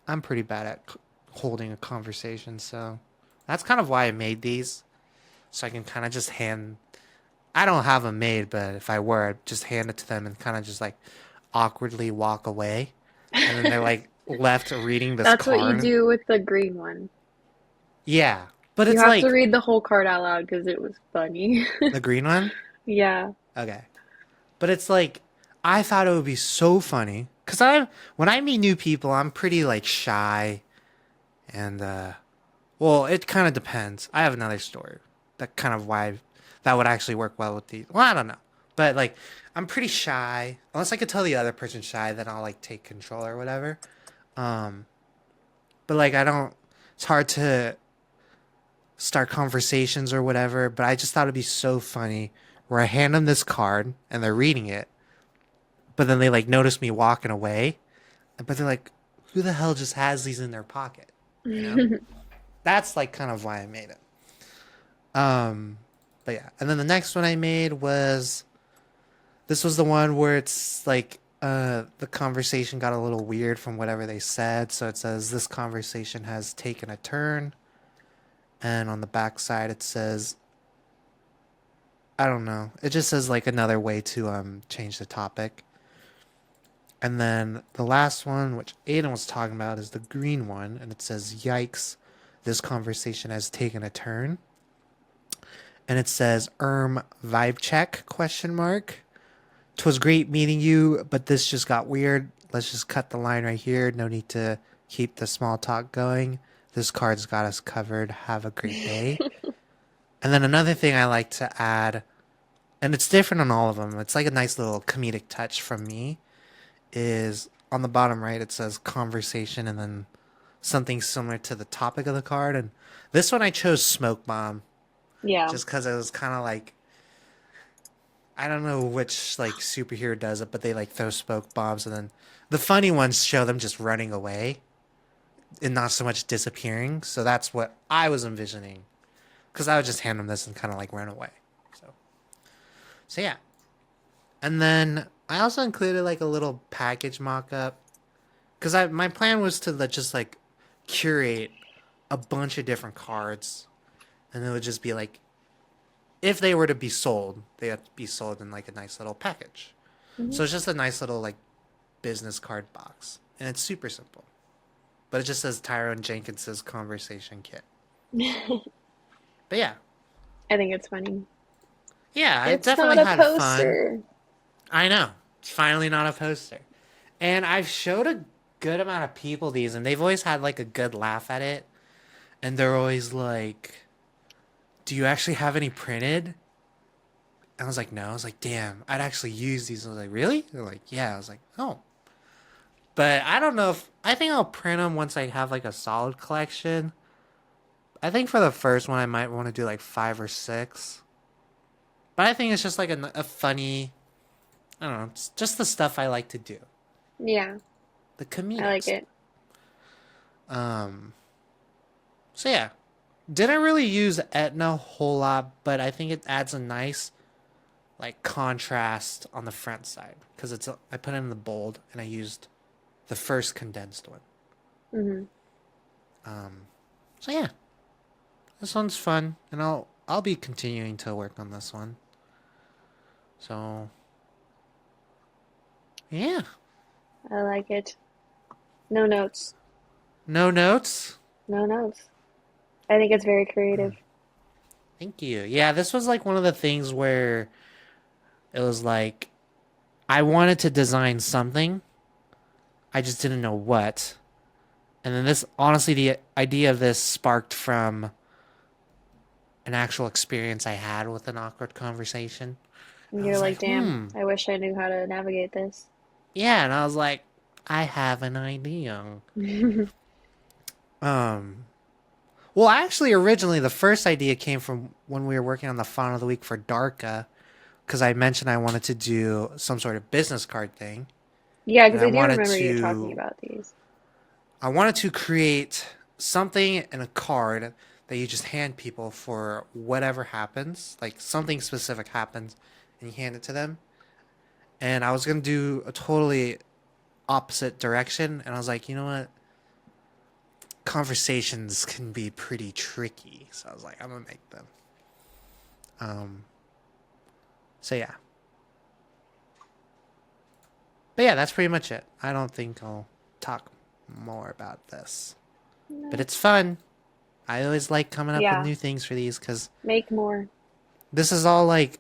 I'm pretty bad at holding a conversation, so that's kind of why I made these, so I can kind of just hand. I don't have them made, but if I were, I'd just hand it to them and kind of just like awkwardly walk away, and then they're like left reading this That's what you card. do with the green one. Yeah, but You it's have to like read the whole card out loud because it was funny. the green one. Yeah. Okay, but it's like I thought it would be so funny because when I meet new people, I'm pretty like shy, and well, it kind of depends. I have another story that kind of why that would actually work well with these. Well, I don't know, but like I'm pretty shy. Unless I could tell the other person shy, then I'll like take control or whatever. Um, but like I don't. It's hard to start conversations or whatever. But I just thought it'd be so funny where I hand them this card and they're reading it, but then they like notice me walking away, but they're like, "Who the hell just has these in their pocket?" You know. That's like kind of why I made it. But yeah, and then the next one I made was this was the one where it's like the conversation got a little weird from whatever they said. So it says this conversation has taken a turn, and on the back side it says I don't know. It just says like another way to change the topic. And then the last one, which Aiden was talking about, is the green one, and it says yikes, this conversation has taken a turn. And it says vibe check question mark. 'Twas great meeting you, but this just got weird. Let's just cut the line right here. No need to keep the small talk going. This card's got us covered. Have a great day. And then another thing I like to add, and it's different on all of them. It's like a nice little comedic touch from me. Is on the bottom right it says conversation and then something similar to the topic of the card. And this one I chose smoke bomb Yeah. just because it was kind of like, I don't know which like superhero does it, but they like throw smoke bombs and then the funny ones show them just running away and not so much disappearing. So that's what I was envisioning because I would just hand them this and kind of like run away. So yeah. And then I also included like a little package mock-up because my plan was to just like curate a bunch of different cards, and it would just be like if they were to be sold, they have to be sold in like a nice little package. Hmm. So it's just a nice little like business card box, and it's super simple. But it just says Tyrone Jenkins's conversation kit. But yeah, I think it's funny. yeah, I It's not definitely a had fun. poster. I know, it's finally not a poster, and I've showed a good amount of people these, and they've always had like a good laugh at it, and they're always like, "Do you actually have any printed?" I was like, no. I was like, damn, I'd actually use these. I was like, really? They're like, yeah. I was like, oh. But I don't know if I think I'll print them once I have like a solid collection. I think for the first one, I might want to do like 5 or 6. But I think it's just like a funny, I don't know, it's just the stuff I like to do. Yeah, The I like comedics. it. Um, so yeah. Didn't really use Etna a whole lot, but I think it adds a nice like contrast on the front side because I put it in the bold and I used the first condensed one. Hmm. Um, so yeah, this one's fun, and I'll be continuing to work on this one. So yeah, I like it. No notes. no notes. No notes. I think it's very creative. Thank you. Yeah, this was like one of the things where it was like I wanted to design something, I just didn't know what. And then this, honestly, the idea of this sparked from an actual experience I had with an awkward conversation. And I you're was like, like, damn, I wish I knew how to navigate this. yeah, and I was like, I have an idea. Um, well, actually, originally the first idea came from when we were working on the font of the week for Darka, because I mentioned I wanted to do some sort of business card thing, Yeah, and because I do remember you talking about these. I wanted to create something in a card that you just hand people for whatever happens, like something specific happens, and you hand it to them. And I was gonna do a totally opposite direction, and I was like, you know what? Conversations can be pretty tricky, so I was like, I'm gonna make them. Um, so yeah, but yeah, that's pretty much it. I don't think I'll talk more about this, but No. it's fun. I always like coming up with Yeah, new things for these because make more. this is all like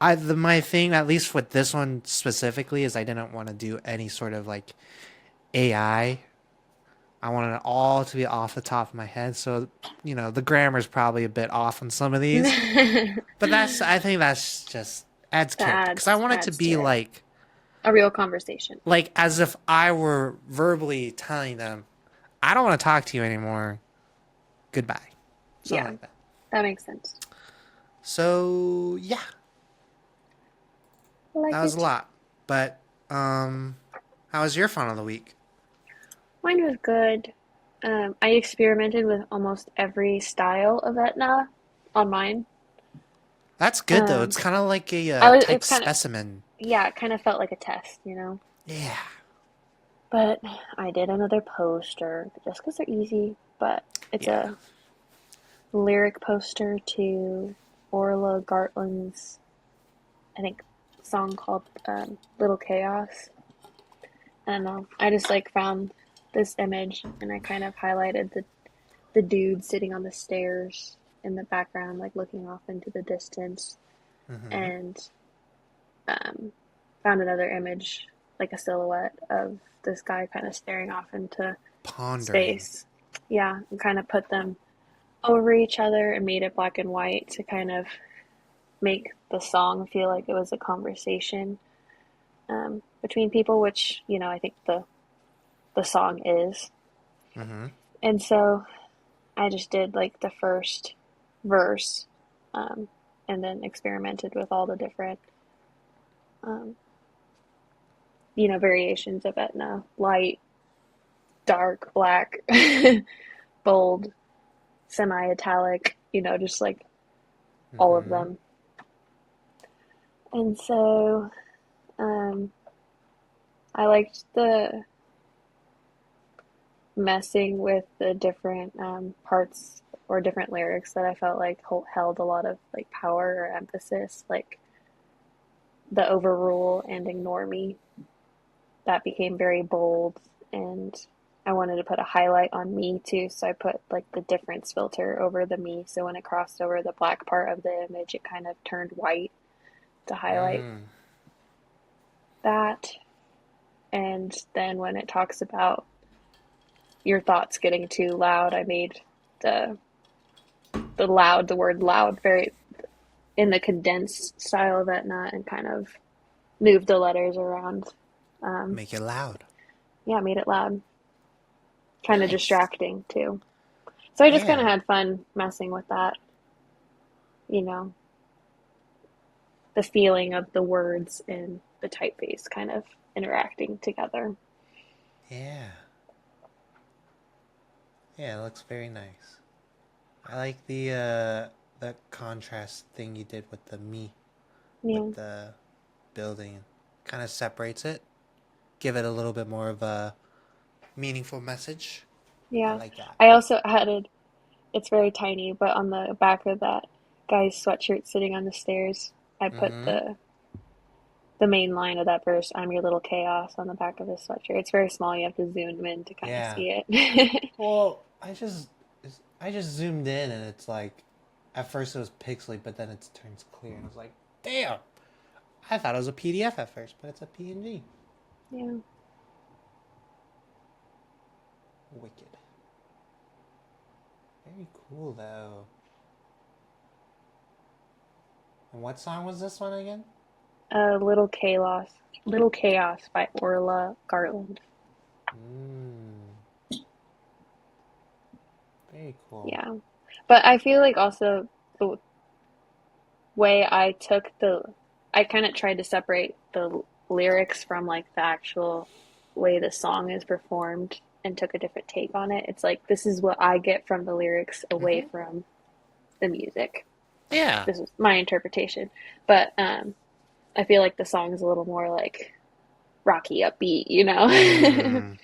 my thing, at least with this one specifically, is I didn't want to do any sort of like AI. I wanted it all to be off the top of my head. So, the grammar's probably a bit off on some of these. That But I think that's just adds character. Because I want it to adds to be it. like, A real conversation. as if I were verbally telling them, I don't want to talk to you anymore. Goodbye. Something Yeah, like that. that makes sense. So, yeah, I that like was a it. lot. But, how was your fun of the week? Mine was good. I experimented with almost every style of Etna on mine. That's good though. Um, It's kind of like a it's type kind of, specimen. yeah, it kind of felt like a test. Yeah. But I did another poster just because they're easy. But it's Yeah. a lyric poster to Orla Gartland's, I think, song called Little Chaos. I don't know. I just like found this image and I kind of highlighted the dude sitting on the stairs in the background, like looking off into the distance, Mm-hmm. and um, found another image, like a silhouette of this guy kind of staring off into Pondering. space. yeah, and kind of put them over each other and made it black and white to kind of make the song feel like it was a conversation between people, which I think the song is. Mm-hmm. And so I just did like the first verse, um, and then experimented with all the different um, variations of Etna: light, dark, black, bold, semi-italic. Just like all of Mm-hmm. them. And so um, I liked the messing with the different parts or different lyrics that I felt like held a lot of like power or emphasis, like the overrule and ignore me. That became very bold, and I wanted to put a highlight on me too, so I put like the difference filter over the me, so when it crossed over the black part of the image, it kind of turned white to highlight Mm. that. And then when it talks about your thoughts getting too loud, I made the the word loud very in the condensed style of Etna and kind of moved the letters around. Um, Make it loud. yeah, made it loud, kind of Nice. distracting too. So I just kind of Yeah. had fun messing with that, you know, the feeling of the words and the typeface kind of interacting together. Yeah. Yeah, it looks very nice. I like the contrast thing you did with the me Yeah, with the building. Kind of separates it. Give it a little bit more of a meaningful message. I yeah. like that. I also added, it's very tiny, but on the back of that guy's sweatshirt sitting on the stairs, I put Mm-hmm. the main line of that verse, "I'm your little chaos," on the back of his sweatshirt. It's very small. You have to zoom in to kind of Yeah. see it. Well, I just zoomed in and it's like at first it was pixely, but then it turns clear and I was like, damn. I thought it was a PDF at first, but it's a PNG. Yeah. Wicked. Very cool though. And what song was this one again? Little Chaos. Little Chaos by Orla Garland. Mmm. Very cool. Yeah. But I feel like also the way I kind of tried to separate the lyrics from like the actual way the song is performed and took a different take on it. It's like this is what I get from the lyrics away Mm-hmm. from the music. Yeah. This is my interpretation. But I feel like the song is a little more like rocky upbeat. Mm.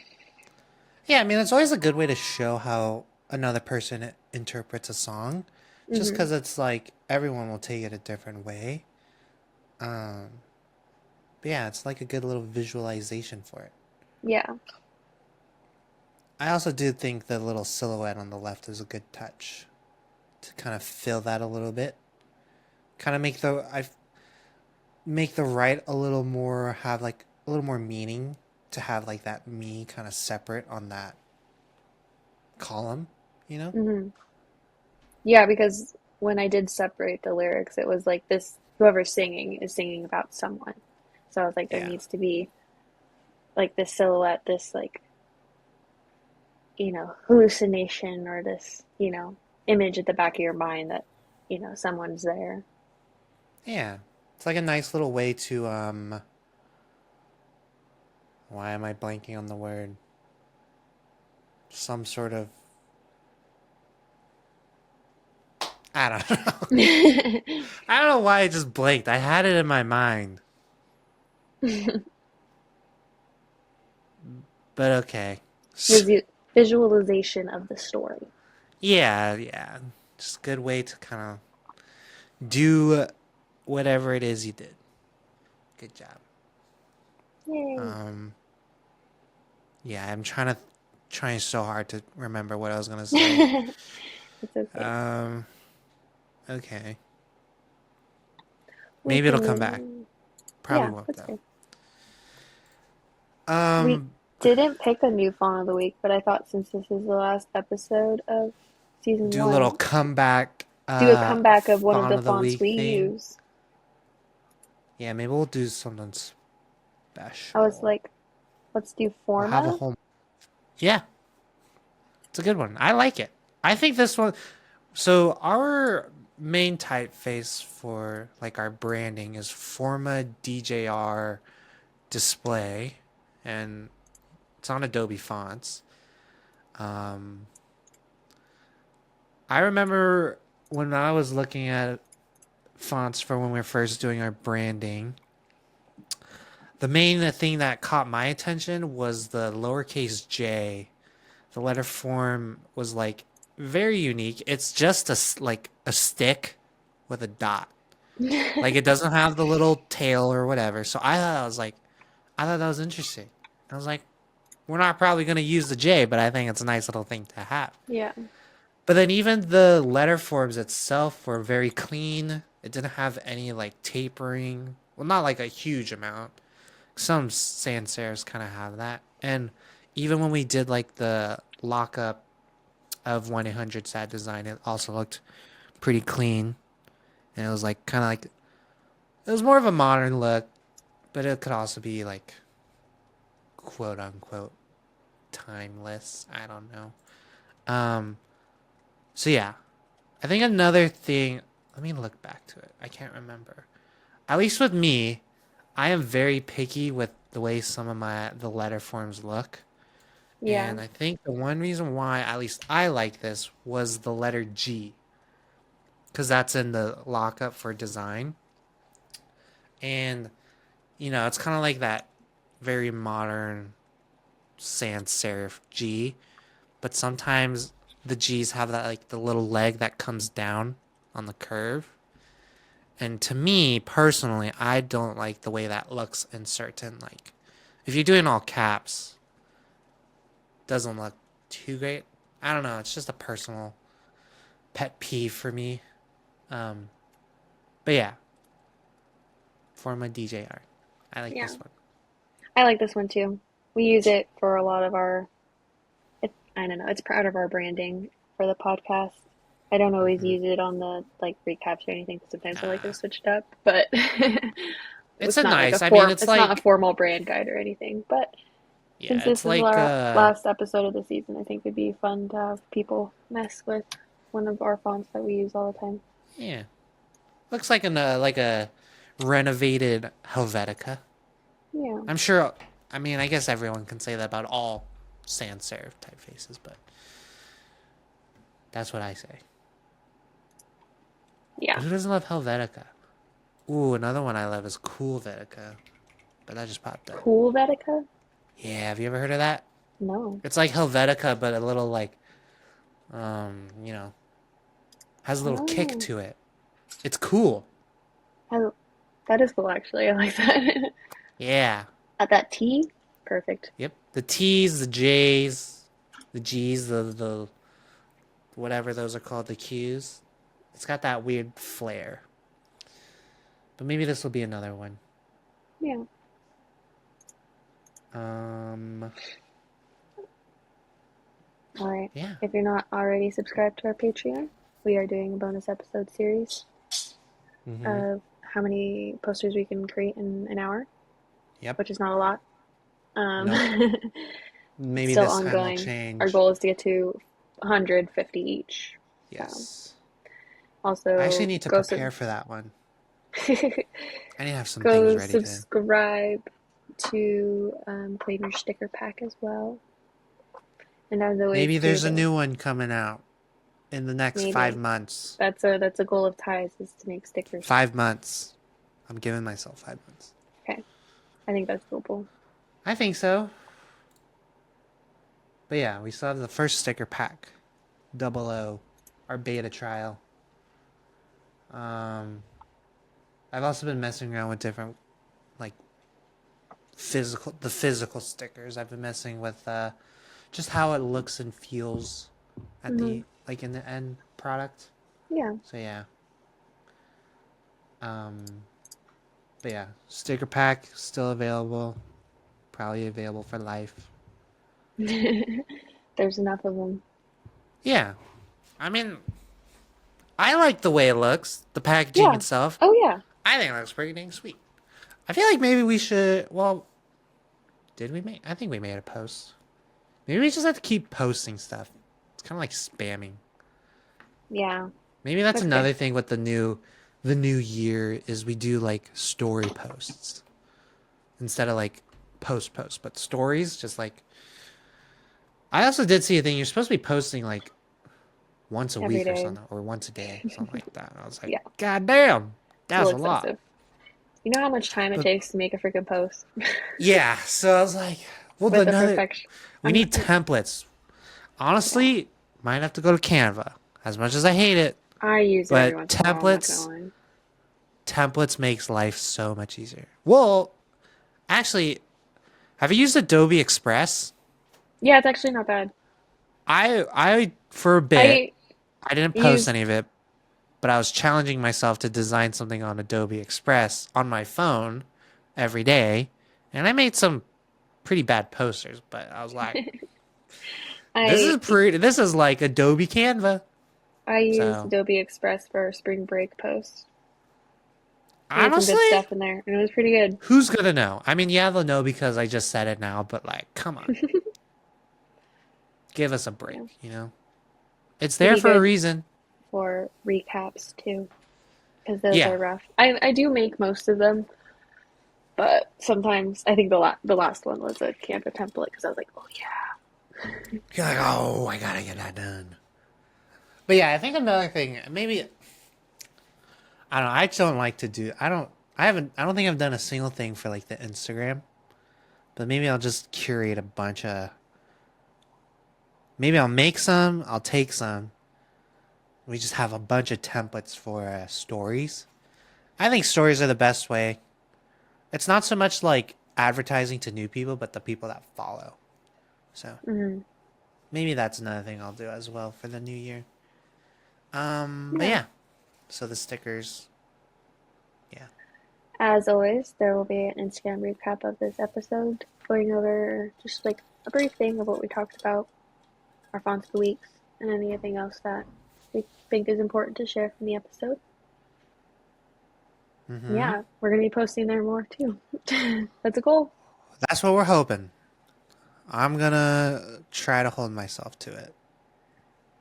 Yeah, I mean, it's always a good way to show how another person interprets a song, just Hmm. because it's like everyone will take it a different way. Um, but yeah, it's like a good little visualization for it. Yeah. I also do think the little silhouette on the left is a good touch to kind of fill that a little bit. Kind of make the right a little more have like a little more meaning to have like that me kind of separate on that column, you know? Hmm. Yeah, because when I did separate the lyrics, it was like this whoever's singing is singing about someone. So I was like, there Yeah. needs to be like this silhouette, this like, hallucination or this, image at the back of your mind that, someone's there. Yeah. It's like a nice little way to why am I blanking on the word? Some sort of I don't know. I don't know why I just blanked. I had it in my mind. But okay. Visualization of the story. Yeah, yeah. Just a good way to kind of do whatever it is you did. Good job. Yay. Um yeah, trying so hard to remember what I was going to say. It's okay. Um okay. We Maybe it'll come back. can, Probably yeah, won't that's though. fair. We, Um didn't pick a new font of the week, but I thought since this is the last episode of season Do a little one, comeback do a comeback of one of font the of the fonts week we thing. use. Yeah, maybe we'll do something I was special. like, let's do We'll have a Forma. whole. Yeah, it's a good one. I like it. I think this one. So our main typeface for like our branding is Forma DJR Display, and it's on Adobe fonts. Um, I remember when I was looking at fonts for when we were first doing our branding, the main thing that caught my attention was the lowercase j. The letter form was like very unique. It's just like a stick with a dot. Like it doesn't have the little tail or whatever. So I thought that was interesting. I was like, we're not probably going to use the J, but I think it's a nice little thing to have. Yeah. But then even the letter forms itself were very clean. It didn't have any like tapering. Well, not like a huge amount. Some sans serifs kind of have that. And even when we did like the lockup of 1-800 sad design, it also looked pretty clean. And it was like kind of like it was more of a modern look, but it could also be like quote unquote timeless. I don't know. Um, so yeah, I think another thing. Let me look back to it. I can't remember. At least with me, I am very picky with the way some of the letter forms look. Yeah. And I think the one reason why, at least I like this, was the letter G, because that's in the lockup for design. And it's kind of like that very modern sans serif G, but sometimes the G's have that like the little leg that comes down on the curve. And to me personally, I don't like the way that looks in certain like if you're doing all caps, doesn't look too great. I don't know, it's just a personal pet peeve for me. Um but yeah, for my DJR. I like Yeah. this one. I like this one too. We use it for a lot of I don't know, it's part of our branding for the podcast. I don't always Hmm. use it on the like recaps or anything. Sometimes I like to Nah. switch it up, but It's a nice. I mean, it's it's not a like formal brand guide or anything. But since yeah, this it's is like our last episode of the season, I think it'd be fun to have people mess with one of our fonts that we use all the time. yeah. Looks like a renovated Helvetica. Yeah. I'm sure. I mean, I guess everyone can say that about all sans serif typefaces, but that's what I say. Yeah. But who doesn't love Helvetica? Ooh, another one I love is Cool Vetica, but that just popped up. Cool Vetica? Yeah, have you ever heard of that? No. It's like Helvetica, but a little like, you know, has a little kick Oh. to it. It's cool. I, that is cool actually. I like that. Yeah. At that T? Perfect. Yep. The T's, the J's, the G's, the whatever those are called, the Q's. It's got that weird flair. But maybe this will be another one. Yeah. Um, All right. yeah. If you're not already subscribed to our Patreon, we are doing a bonus episode series Mm-hmm. of how many posters we can create in an hour, Yep. which is not a lot. Um, Nope. it's Maybe still this time will ongoing. Our change. goal is to get to 150 each. So, Yes. I actually also need to prepare for that one. I need to have some things go ready to. subscribe to claim your sticker pack as well. And as always, Maybe do there's a the new one coming out in the next five maybe months. that's a goal of Ty's is to make stickers. 5 months. I'm giving myself 5 months. Okay, I think that's doable. I think so. But yeah, we still have the first sticker pack. Double O. Our beta trial. Um, I've also been messing around with different like the physical stickers. I've been messing with just how it looks and feels at Hmm. the like in the end product. Yeah, So yeah. Um, but yeah, sticker pack still available. Probably available for life. There's enough of them. Yeah. I mean, I like the way it looks, the packaging Yeah. itself. Oh yeah. I think it looks pretty dang sweet. I feel like maybe we should. Well, did we make? I think we made a post. Maybe we just have to keep posting stuff. It's kind of like spamming. Yeah. Maybe that's That's fair. another thing with the new year is we do like story posts instead of like posts, but stories just like. I also did see a thing. You're supposed to be posting like once a Every week or day. something, or once a day, something like that. And I was like, Yeah. God damn, It's a little that's a lot. excessive. You know how much time it But takes to make a freaking post? yeah, so I was like, well, With the another. perfection. We need templates. Yeah. Honestly, might have to go to Canva. As much as I hate it, I use it every but once in a while, I'm not gonna lie. templates makes life so much easier. Well, actually, have you used Adobe Express? Yeah, it's actually not bad. I for a bit, I I didn't post use any of it, but I was challenging myself to design something on Adobe Express on my phone every day, and I made some pretty bad posters, but I was like, I this is like Adobe Canva. I used So, Adobe Express for spring break posts. I had some good honestly, stuff in there, and it was pretty good. who's gonna know? I mean, yeah, they'll know because I just said it now, but like, come on. Give us a break, Yeah, you know? It's there pretty for a good reason. for recaps too, because those Yeah. are rough. I do make most of them, but sometimes I think the last one was a Canva template because I was like, oh yeah, You're like, oh, I gotta get that done. But yeah, I think another thing, maybe, I don't know, I just don't like to do, I don't think I've done a single thing for like the Instagram, but maybe I'll just curate a bunch of, maybe I'll make some, I'll take some. We just have a bunch of templates for stories. I think stories are the best way. It's not so much like advertising to new people, but the people that follow. So hmm maybe that's another thing I'll do as well for the new year. But yeah. yeah. So the stickers, yeah. As always, there will be an Instagram recap of this episode, going over just like a brief thing of what we talked about, our fonts of the weeks, and anything else that we think is important to share from the episode. Mm-hmm. Yeah, we're gonna be posting there more too. That's a goal. That's what we're hoping. I'm gonna try to hold myself to it.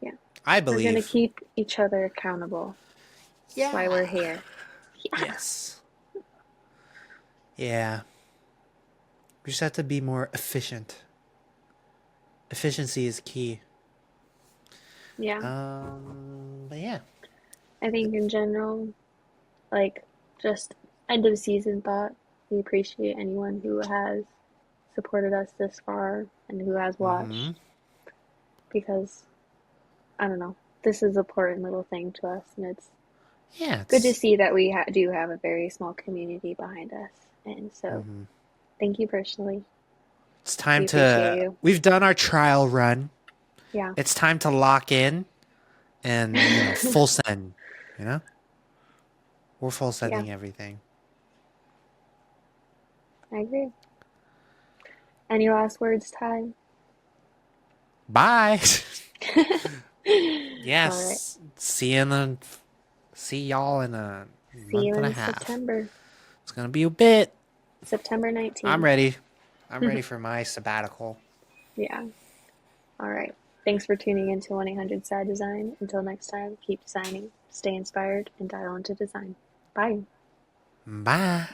Yeah, I we're gonna believe. keep each other accountable. That's why we're Yeah. here. Yeah. Yes. Yeah. We just have to be more efficient. Efficiency is key. Yeah. But yeah. I think in general, like just end of season thought, we appreciate anyone who has supported us this far and who has Mm-hmm. watched because I don't know, this is an important little thing to us, and it's Yeah, good to see that we do have a very small community behind us. And so, mm-hmm. thank you personally. It's We time appreciate to. you. We've done our trial run. Yeah. It's time to lock in and full send. You know, we're full Yeah, sending everything. I agree. Any last words, Ty? Bye. All right. Yes. See y'all in a See you month and a in half. September. It's gonna be a bit. September I'm 19th. ready. I'm ready for my sabbatical. Yeah. All right. Thanks for tuning in to 1-800 Sad Design. Until next time, keep designing, stay inspired, and dial into design. Bye. Bye.